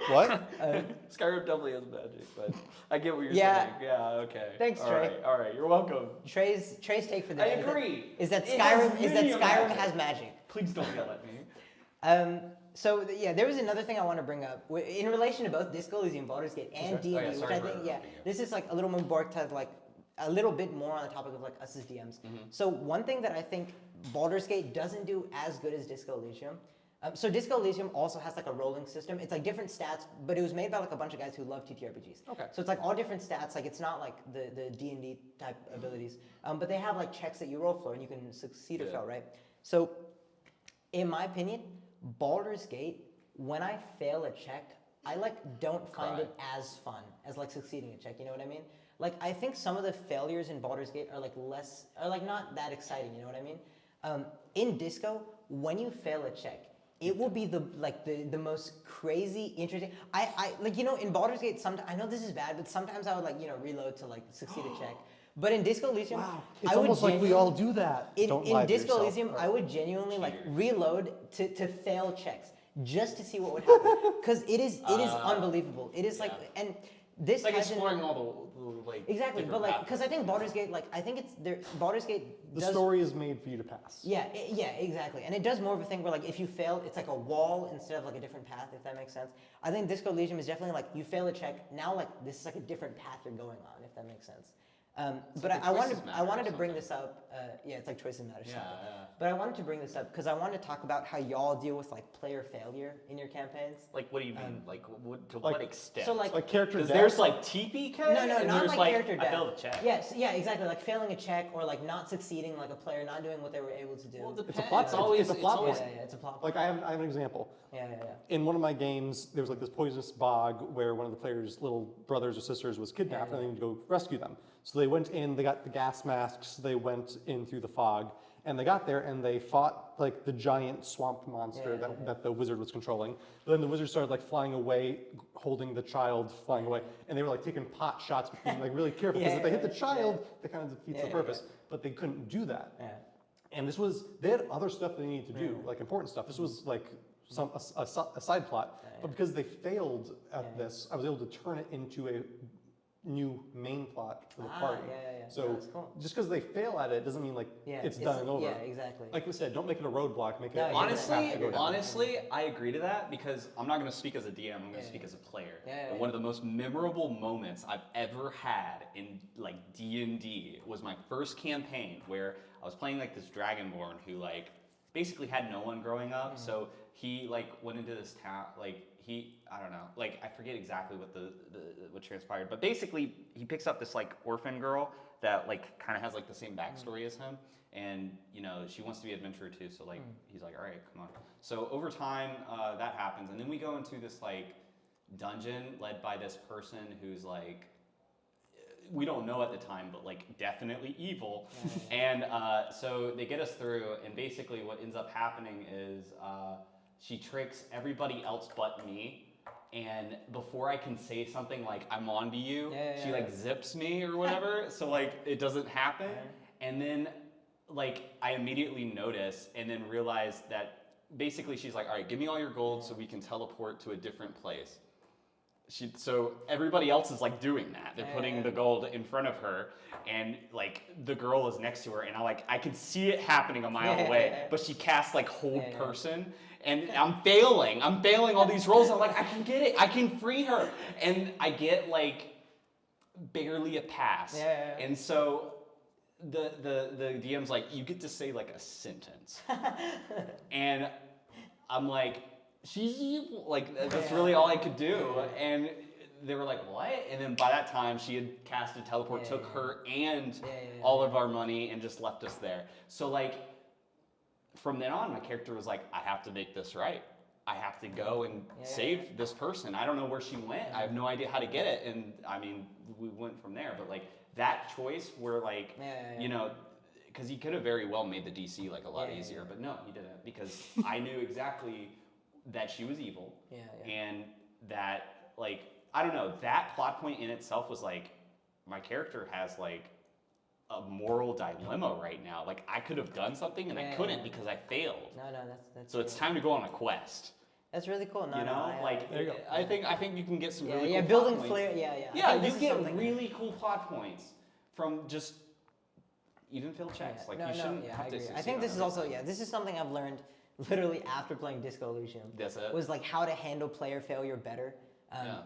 What? Skyrim definitely has magic, but I get what you're Yeah. saying. Yeah, okay. Thanks, All Trey. right, all right, you're welcome. Trey's take for this. I is that- agree. Is that It has Skyrim medium magic. has magic? Please don't yell at me. Yeah, there was another thing I want to bring up in relation to both Disco Elysium, Baldur's Gate, and D&D, Oh, yeah, which sorry I for think, interrupting you. this is like a little more to like a little bit more on the topic of like us as DMs. So one thing that I think Baldur's Gate doesn't do as good as Disco Elysium. So Disco Elysium also has like a rolling system. It's like different stats, but it was made by like a bunch of guys who love TTRPGs. Okay. So it's like all different stats. Like it's not like the D&D type abilities, but they have like checks that you roll for, and you can succeed or Yeah. fail, right? So, in my opinion, Baldur's Gate, when I fail a check, I like don't find Cry. it as fun as like succeeding a check. You know what I mean? Like I think some of the failures in Baldur's Gate are like not that exciting. You know what I mean? In Disco, when you fail a check, it will be the most crazy interesting. I like, you know, in Baldur's Gate, sometimes I know this is bad, but sometimes I would like, you know, reload to like succeed a check. But in Disco Elysium, Wow. It's I would almost like we genuinely- all do that. Don't lie in to Disco yourself. Elysium, I would genuinely like Cheater. reload to fail checks just to see what would happen, because it is unbelievable. It is like, yeah. and this It's like hasn't- exploring all the like exactly, but different like paths. because I think Baldur's Gate, like I think it's there. Baldur's Gate The does, story is made for you to pass. yeah, exactly, and it does more of a thing where like if you fail, it's like a wall instead of like a different path, if that makes sense. I think Disco Elysium is definitely like you fail a check, now like this is like a different path you're going on, if that makes sense. But like I wanted choices matter I or wanted to bring something. this up. Yeah, it's like choices matter. Yeah, something. yeah. But I wanted to bring this up because I wanted to talk about how y'all deal with like player failure in your campaigns. Like, what do you mean? Like, to like- what extent? So like, Like character because death. there's like TPK. no, and not there's like character death. I failed a check. Yes, yeah, exactly. Like failing a check or like not succeeding, like a player not doing what they were able to do. Well, It's a plot- It's always it's a plot always- yeah, it's a plot. Like I have an example. Yeah. In one of my games, there was like this poisonous bog where one of the players' little brothers or sisters was kidnapped, and they needed to go rescue them. So they went in, they got the gas masks, they went in through the fog, and they got there and they fought like the giant swamp monster that the wizard was controlling. But then the wizard started like flying away, holding the child flying away, and they were like taking pot shots, but being like really careful because if they hit the child, that kind of defeats the purpose. But they couldn't do that. Yeah. And they had other stuff they needed to do, like important stuff. This was like a side plot. But because they failed at this, I was able to turn it into a new main plot for the party. Yeah. So That's cool. just because they fail at it doesn't mean like it's done and over. Yeah, exactly. Like we said, don't make it a roadblock. Make it No, a yeah, Honestly, path to go down. honestly, I agree to that because I'm not going to speak as a DM. I'm going to speak as a player. Yeah, And one of the most memorable moments I've ever had in like D&D was my first campaign where I was playing like this dragonborn who like basically had no one growing up. So he like went into this town, like I don't know, like I forget exactly what transpired, but basically he picks up this like orphan girl that like kind of has like the same backstory as him, and you know she wants to be an adventurer too, so like he's like, all right, come on. So over time that happens, and then we go into this like dungeon led by this person who's like, we don't know at the time, but like definitely evil. And so they get us through, and basically what ends up happening is she tricks everybody else but me. And before I can say something like I'm on to you, she like zips me or whatever, so like it doesn't happen. And then like I immediately notice and then realize that basically she's like, all right, give me all your gold so we can teleport to a different place. So everybody else is like doing that. They're putting the gold in front of her, and like the girl is next to her, and I can see it happening a mile away. But she casts like hold person, and I'm failing all these rolls. I'm like, I can get it, I can free her, and I get like barely a pass. And so the DM's like, you get to say like a sentence, and I'm like, she's evil. Like that's really all I could do. And they were like, what? And then by that time she had casted teleport, took her and all of our money and just left us there. So like from then on my character was like, I have to make this right. I have to go and save this person. I don't know where she went. I have no idea how to get it. And I mean, we went from there. But like that choice where like, you know, because he could have very well made the DC like a lot easier, but no, he didn't, because I knew exactly that she was evil, and that like I don't know, that plot point in itself was like, my character has like a moral dilemma right now. Like I could have done something and I couldn't because I failed. No, that's so it's time to go on a quest. That's really cool. No, you know, like there you go. I think you can get some really cool building plot flair. points. Yeah, you get really cool plot points from just even failed checks. Like you shouldn't have to succeed. I think on this is also everything. this is something I've learned literally after playing Disco Elysium. That's it. Was like how to handle player failure better.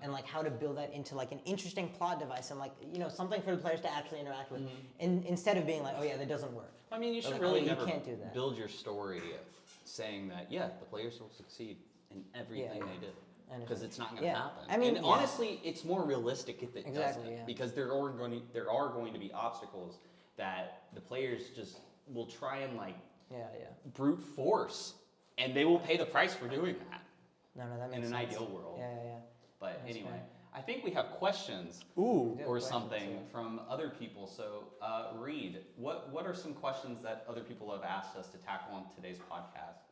And like how to build that into like an interesting plot device and like, you know, something for the players to actually interact with, instead of being like, oh yeah, that doesn't work. I mean, you should like, really you never can't do that. build your story saying that, the players will succeed in everything they did. Because it's not going to happen. I mean, and honestly, it's more realistic if it doesn't. Yeah. Because there are going to be obstacles that the players just will try and like brute force, and they will pay the price for doing that. No, that makes sense. In an ideal world. Yeah. But That's anyway, fair. I think we have questions or something from other people. So, Reed, what are some questions that other people have asked us to tackle on today's podcast?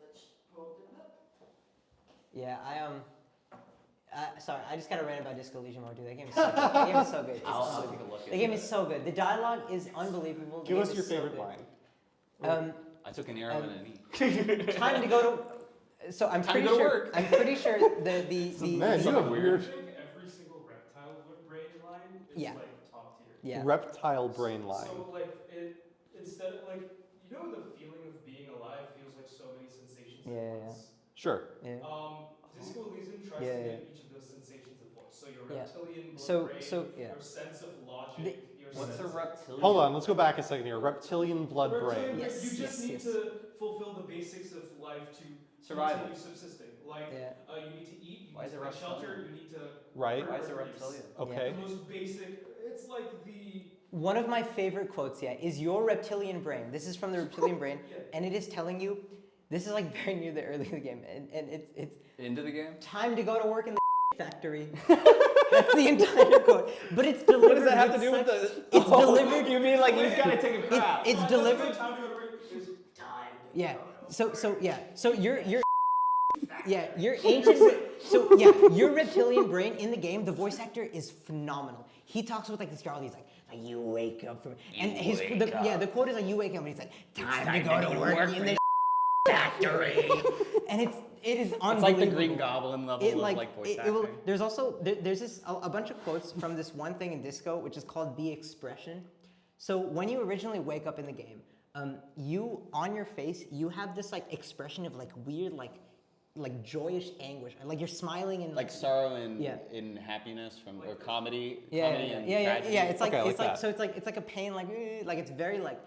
Let's open it up. Yeah, sorry, I just got rant about Disco Elysium more, dude. That game is so good. That game is so good. I'll take a look at The game is so good. The dialogue is unbelievable. Give us your favorite line. I took an arrow and a knee. Time to go to. So I'm pretty sure. I'm pretty sure the Man, you have weird. I think every single reptile brain line is like top tier. Yeah. Reptile brain line. So like instead of like, you know, the feeling of being alive feels like so many sensations at once. Sure. Yeah. Disco Elysium tries to get each of those sensations at once. So your reptilian brain, your sense of logic, What's a reptilian? Hold on, let's go back a second here. Reptilian blood Reptilian brain. Yes, you just need yes. to fulfill the basics of life to Survival. continue subsisting. Like you need to eat, you Why need is to it find reptilian? shelter, you need to Right. Why is it reproduce. reptilian? Okay. The most basic. It's like the One of my favorite quotes, is your reptilian brain. This is from the reptilian brain, and it is telling you, this is like very near the early of the game, and it's Into the game? time to go to work in the factory. That's the entire quote, but it's delivered. What does that have to do with the? It's delivered. You mean like he's got to take a crap? It's delivered. time to go to work. It's time. Yeah. So you're your ancient. So your reptilian brain in the game. The voice actor is phenomenal. He talks with like this jargon. He's like you wake up from, and the quote is like you wake up and he's like time to go to work in the factory, and it is unbelievable. It's like the Green Goblin level of like voice acting. There's also there's this a bunch of quotes from this one thing in Disco, which is called the expression. So when you originally wake up in the game, you on your face you have this like expression of like weird like joyous anguish, like you're smiling and like sorrow and in happiness from or comedy. Yeah. It's like Okay, it's like like that. so it's like a pain like it's very like,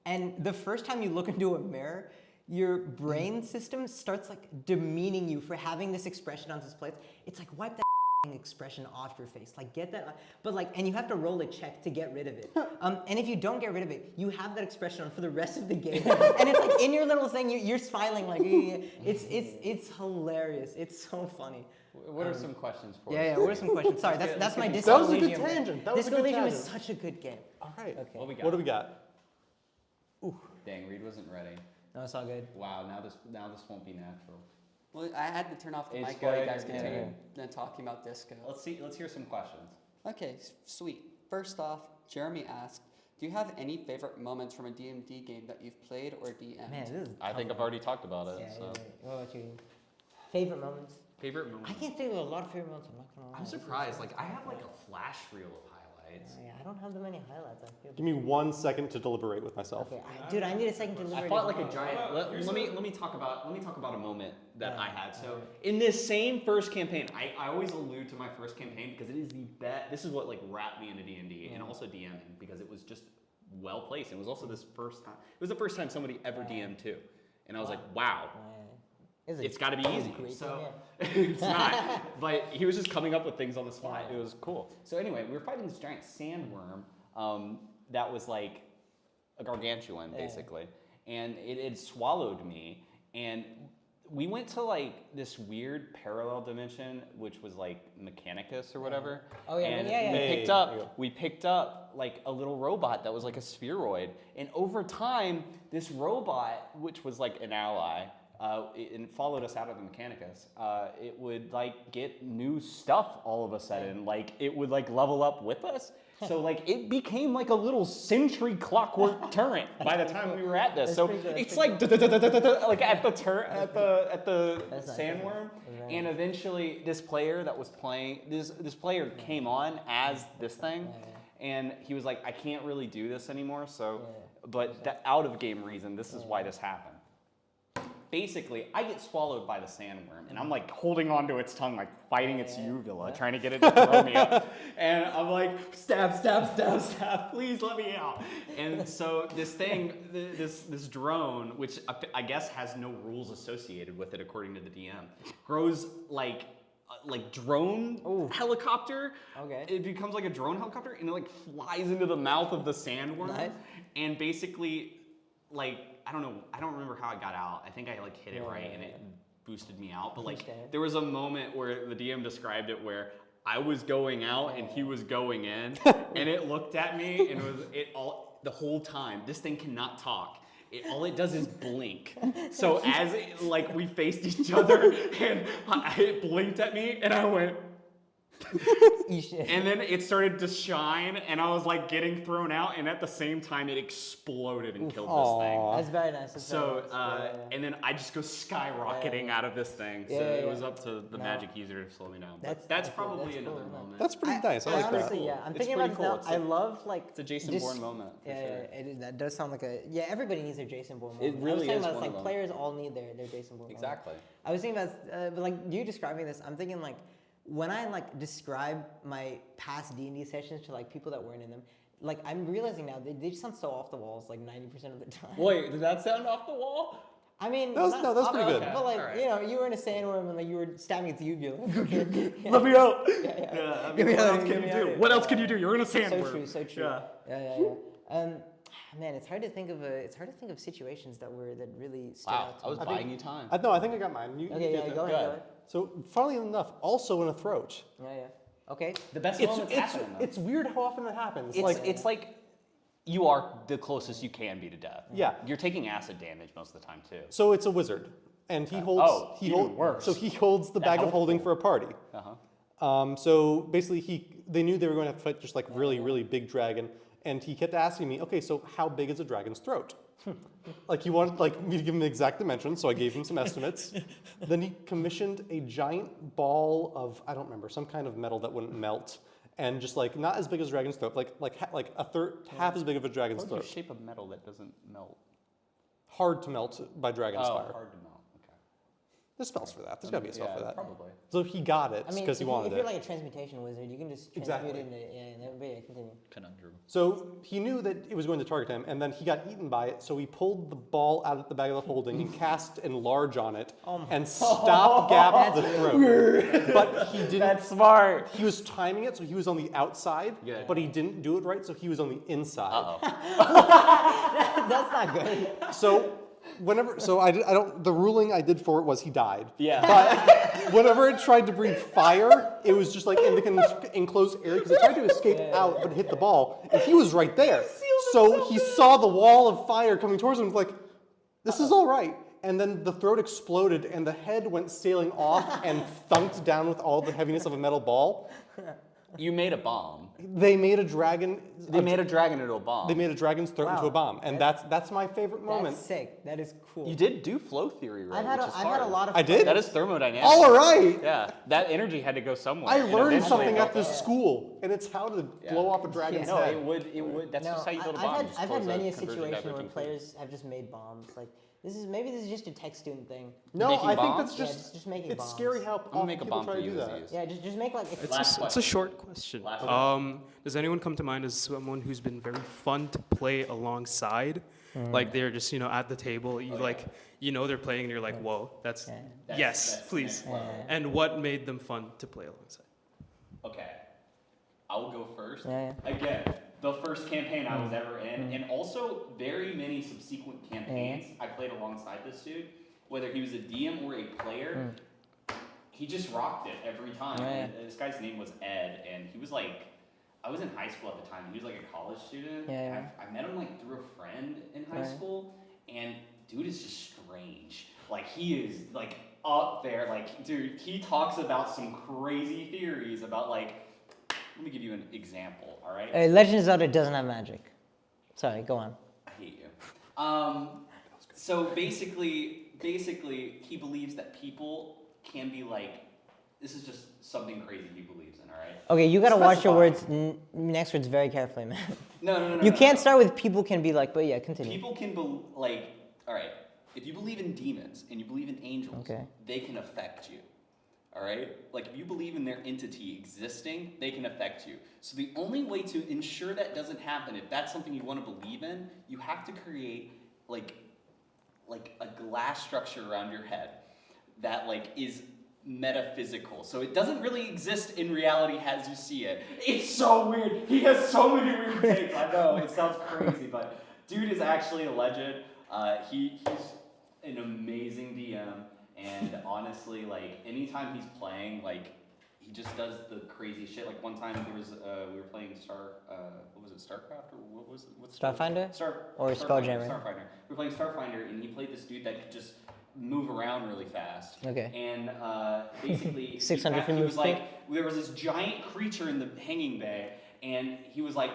and the first time you look into a mirror, your brain system starts like demeaning you for having this expression on this plate. It's like, wipe that expression off your face. Like, get that. But like, and you have to roll a check to get rid of it. And if you don't get rid of it, you have that expression on for the rest of the game. And it's like in your little thing, you're smiling like, it's hilarious. It's so funny. What are some questions for us? Yeah, what are some questions? Sorry, that's my Disco That was a Elysium. good tangent. That was a Disco good Elysium is tangent. such a good game. All right. Okay. What do we got? Dang, Reed wasn't ready. No, it's all good. Wow, now this won't be natural. Well, I had to turn off the It's mic while you good, guys yeah. continued then talking about disco. Let's hear some questions. Okay, sweet. First off, Jeremy asked, do you have any favorite moments from a D&D game that you've played or DM'd? Man, this is I think I've already talked about it. Yeah, so. What about you? Favorite moments? Favorite moment. I can't think of a lot of favorite moments. I'm not gonna lie. I'm surprised. Like I have like a flash reel of highlights. Yeah, I don't have that many highlights. I feel. Give me 1 second to deliberate with myself. Okay, dude, I need a second to deliberate. I fought like a as well. giant. Let me talk about a moment that I had. So in this same first campaign, I always allude to my first campaign because it is the best. This is what like wrapped me into D&D and also DMing because it was just well placed. It was also this first time. It was the first time somebody ever DM'd too, and I was like, wow. It's got to be easy. So it's not. But he was just coming up with things on the spot. It was cool. So anyway, we were fighting this giant sandworm that was like a gargantuan basically, and it had swallowed me. And we went to like this weird parallel dimension, which was like Mechanicus or whatever. Oh yeah, and yeah. we picked up like a little robot that was like a spheroid, and over time, this robot, which was like an ally. It followed us out of the Mechanicus. It would like get new stuff all of a sudden. Like it would like level up with us. So like it became like a little century clockwork turret by the time we were at this. So it's like like at the sandworm. And eventually this player that was playing this player came on as this thing. And he was like, I can't really do this anymore. So, but the out of game reason, this is why this happened. Basically, I get swallowed by the sandworm, and I'm like holding onto its tongue, like fighting its uvula, trying to get it to throw me up. And I'm like, stab, stab, stab, stab, please let me out. And so this thing, this drone, which I guess has no rules associated with it according to the DM, grows like drone helicopter. Okay. It becomes like a drone helicopter, and it like flies into the mouth of the sandworm. Nice. And basically, like, I don't remember how it got out. I think I like hit it right and it boosted me out. But like there was a moment where the DM described it where I was going out and he was going in and it looked at me and the whole time. This thing cannot talk. All it does is blink. So as we faced each other and it blinked at me and I went and then it started to shine and I was like getting thrown out and at the same time it exploded and killed this thing. That's very nice. And then I just go skyrocketing out of this thing. So it was up to the magic user to slow me down. That's probably another moment. That's pretty nice. I like honestly, that. yeah. I'm It's thinking pretty about it cool. now. I love like It's a Jason Bourne moment. For sure. That does sound like everybody needs their Jason Bourne It moment. really I was is talking about one like of them. players all need their Jason Bourne moment. Exactly. I was thinking about but like you describing this, I'm thinking like when I like describe my past D&D sessions to like people that weren't in them, like I'm realizing now they just sound so off the walls like 90% of the time. Wait, did that sound off the wall? I mean, That's not pretty off- good. But like Alright. you know, you were in a sandworm and like you were stabbing its uvula. Let me out. Yeah. Give me What out, else can give you me do? out. What else can you do? You're in a sandworm. So true. Yeah. Man, it's hard to think of situations that really stood Wow, out to I was me. buying you time. No, I think I got mine. You Okay, get yeah, that. go ahead. So, funnily enough, also in a throat. Yeah. Okay. The best moments happen though. It's weird how often that happens. It's like you are the closest you can be to death. Yeah. You're taking acid damage most of the time too. So it's a wizard, and he holds. even worse. So he holds the bag of holding for a party. So basically, they knew they were going to have to fight just like really big dragon, and he kept asking me, okay, so how big is a dragon's throat? Like he wanted me to give him the exact dimensions, so I gave him some estimates. Then he commissioned a giant ball of, I don't remember, some kind of metal that wouldn't melt, and just like not as big as a dragon's throat, like a third, half as big of a dragon's What's the throat. shape of metal that doesn't melt? Hard to melt by dragon's fire. Hard to melt. Okay. There's spells for that. There's got to be a spell for that. Probably. So he got it I mean, because he wanted if you're it. like a transmutation wizard, you can just transmute it into, continue. Conundrum. So he knew that it was going to target him, and then he got eaten by it, so he pulled the ball out of the bag of the holding and cast Enlarge on it and stop-gap the throat. But he didn't... That's smart. He was timing it, so he was on the outside, but he didn't do it right, so he was on the inside. Uh-oh. That's not good. So... the ruling I did for it was he died. Yeah. But whenever it tried to breathe fire, it was just like in the enclosed area because it tried to escape out, but it hit the ball, and he was right there. So he saw the wall of fire coming towards him, like, this is all right. And then the throat exploded, and the head went sailing off and thunked down with all the heaviness of a metal ball. You made a bomb. They made a dragon. They made a dragon into a bomb. They made a dragon's throat into a bomb, and that's my favorite moment. That's sick. That is cool. You did do flow theory, right? I've had a lot of. I did? That is thermodynamics. All right. Yeah, that energy had to go somewhere. I and learned eventually something it at built this up. school, and it's how to blow off a dragon's No, head. it would. That's just how you build a I've bomb. had, Just I've close had many a conversion situation where diverging players have just made bombs. Like this is just a tech student thing. No, Making I think bombs? that's Yeah, just, just making it's bombs. scary how I'm gonna often make a people bomb try for to you, do that. Azeez. Yeah, just make like. It's a short question. Does anyone come to mind as someone who's been very fun to play alongside? Like they're just at the table. They're playing and you're like, whoa, that's please. And what made them fun to play alongside? Okay, I will go first. Yeah. Again, the first campaign I was ever in, and also very many subsequent campaigns I played alongside this dude. Whether he was a DM or a player, he just rocked it every time. And this guy's name was Ed, and he was like, I was in high school at the time. He was like a college student. I met him like through a friend in high school, and dude is just strange. Like he is like up there. Like dude, he talks about some crazy theories about like. Let me give you an example. All right. Legend of Zelda doesn't have magic. Sorry, go on. I hate you. So basically, he believes that people can be like, this is just something crazy he believes in, all right? Okay, you gotta watch your words, next words very carefully, man. No. You can't start with people can be like, but yeah, continue. People can be like, all right, if you believe in demons and you believe in angels, they can affect you, all right? Like if you believe in their entity existing, they can affect you. So the only way to ensure that doesn't happen, if that's something you want to believe in, you have to create like a glass structure around your head that like is metaphysical. So it doesn't really exist in reality as you see it. It's so weird. He has so many weird takes. I know, it sounds crazy, but dude is actually a legend. He's an amazing DM, and honestly, like anytime he's playing, like he just does the crazy shit. Like one time there was we were playing Starcraft or what was it? What's Starfinder? Or Spelljammer? Starfinder. We were playing Starfinder, and he played this dude that could just move around really fast. Okay. And basically, 600 he was move speed? like, there was this giant creature in the hanging bay, and he was like,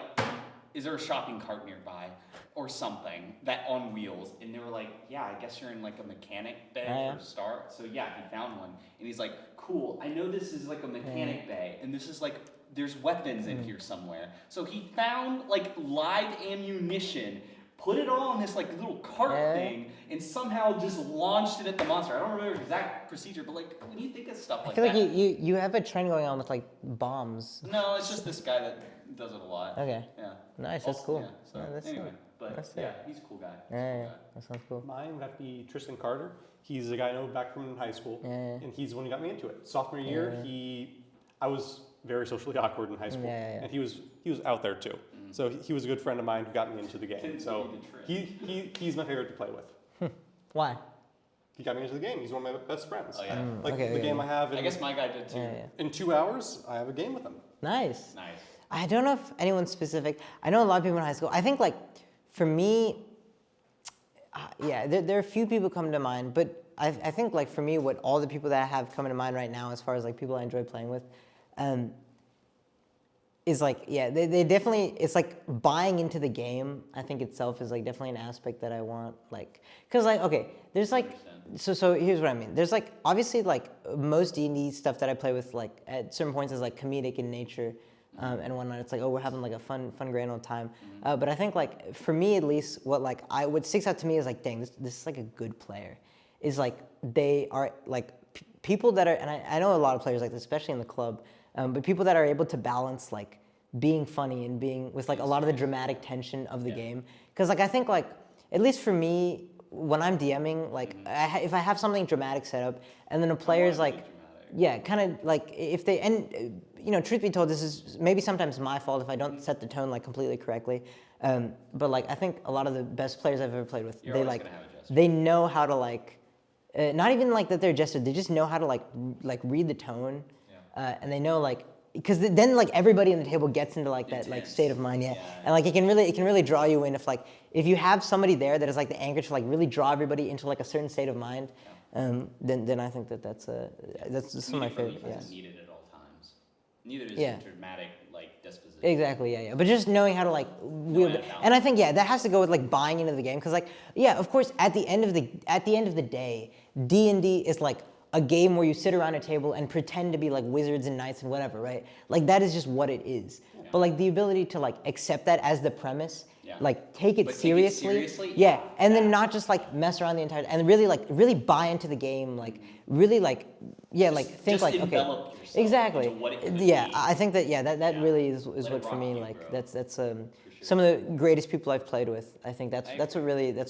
"Is there a shopping cart nearby?" Or something that on wheels, and they were like, "Yeah, I guess you're in like a mechanic bay for start." So yeah, he found one, and he's like, "Cool, I know this is like a mechanic bay, and this is like there's weapons in here somewhere." So he found like live ammunition, put it all on this like little cart thing, and somehow just launched it at the monster. I don't remember the exact procedure, but like when you think of stuff like that, I feel like you have a trend going on with like bombs. No, it's just this guy that does it a lot. Okay. Yeah. Nice. That's cool. Yeah, so Yeah, that's anyway, sick. but That's yeah, sick. he's a cool guy. Yeah, that sounds cool. Mine would have to be Tristan Carter. He's a guy I know back from high school, Yeah. and he's the one who got me into it. Sophomore year, I was very socially awkward in high school, and he was out there too. So he was a good friend of mine who got me into the game. So he's my favorite to play with. Why? He got me into the game. He's one of my best friends. Oh yeah. Like the game I have. I guess my guy did too. In 2 hours, I have a game with him. Nice. Nice. I don't know if anyone's specific. I know a lot of people in high school. I think like, for me, there are a few people come to mind, but I think like for me, what all the people that I have coming to mind right now, as far as like people I enjoy playing with, is like, they definitely, it's like buying into the game, I think itself is like definitely an aspect that I want, like, cause like, okay, there's like, so here's what I mean. There's like, obviously like most D&D stuff that I play with, like at certain points is like comedic in nature. And whatnot. It's like, oh, we're having like a fun grand old time. But I think like for me at least, what sticks out to me is like, dang, this is like a good player. is like they are like people that are, and I know a lot of players like this, especially in the club, but people that are able to balance like being funny and being with like a lot of the dramatic tension of the game. Because like I think like at least for me when I'm DMing, like if I have something dramatic set up and then a player's like, yeah, kind of like if they, and you know, truth be told, this is maybe sometimes my fault if I don't set the tone like completely correctly. But like I think a lot of the best players I've ever played with, they like they know how to like, not even like that they're gestured, they just know how to like read the tone, and they know like, because then like everybody in the table gets into like that like state of mind, and like it can really draw you in if you have somebody there that is like the anchor to like really draw everybody into like a certain state of mind, then I think that's some of my favorite. Relief isn't needed at all times. Neither is dramatic like disposition. Exactly, yeah. But just knowing how to like wield it, and I think that has to go with like buying into the game, because like of course at the end of the day, D&D is like a game where you sit around a table and pretend to be like wizards and knights and whatever, right? Like that is just what it is. But like the ability to like accept that as the premise, like take it seriously, and then not just like mess around the entire, and really buy into the game, like really like think like okay, exactly, I think that really is what for me like that's some of the greatest people I've played with. I think that's what really But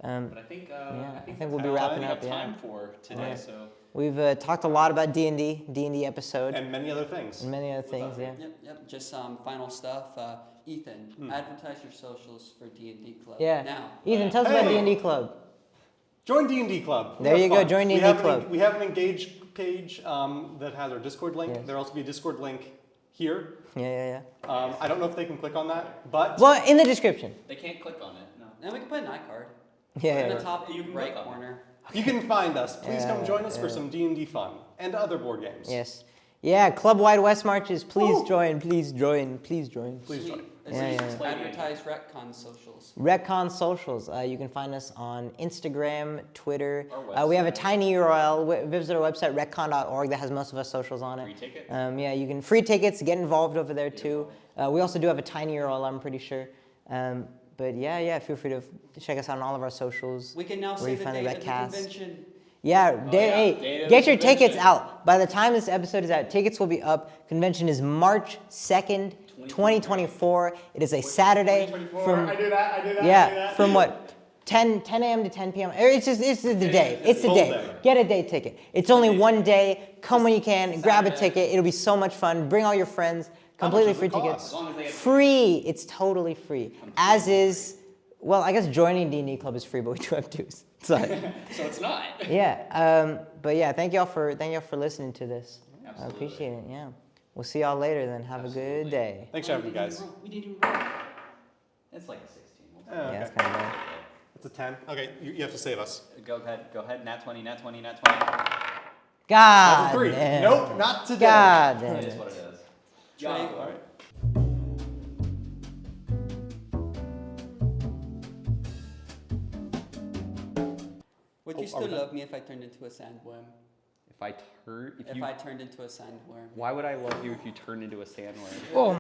I think we'll be wrapping up. Time for today, so we've talked a lot about D&D episode, and many other things. Yep. Just some final stuff. Ethan, advertise your socials for D&D Club. Yeah. Now, Ethan, tell us about D&D Club. Join D&D Club. There you go. Join D&D Club. We have an engage page that has our Discord link. There'll also be a Discord link here. Yeah. I don't know if they can click on that, but in the description. they can't click on it. No. and we can put an iCard. Yeah. In the top right corner. you can find us. Please come join us for some D&D fun and other board games. Yes. Yeah, Club-wide West Marches. Please join. Please join. Advertise ReckCon socials. ReckCon socials. You can find us on Instagram, Twitter. We have a tiny URL. Visit our website, reccon.org, that has most of our socials on it. Free tickets. You can free tickets. Get involved over there too. We also do have a tiny URL, I'm pretty sure. But feel free to check us out on all of our socials. We can now where say you the find date the of the ReckCast. convention. Get your tickets out. By the time this episode is out, tickets will be up. Convention is March 2nd, 2024. It is a Saturday. From, I do that. From what? 10 a.m. to 10 p.m. It's the day. It's the day. Get a day ticket. It's only one day. Come when you can. Grab a ticket. It'll be so much fun. Bring all your friends. Completely free tickets. Free. It's totally free. As is, well, I guess joining D&D Club is free, but we do have dues. So it's not. Thank y'all for listening to this. Absolutely. I appreciate it. Yeah. We'll see y'all later then. Have a good day. Thanks for having me, guys. We didn't even It's like a 16. It's kind of bad. It's a 10. Okay, you have to save us. Go ahead. Nat 20. God. That's a 3. Damn. Nope, not today. God damn It is it. what it is. Trey, All right. would you still love me if I turned into a sandworm? If I turned into a sandworm. Why would I love you if you turned into a sandworm? Oh.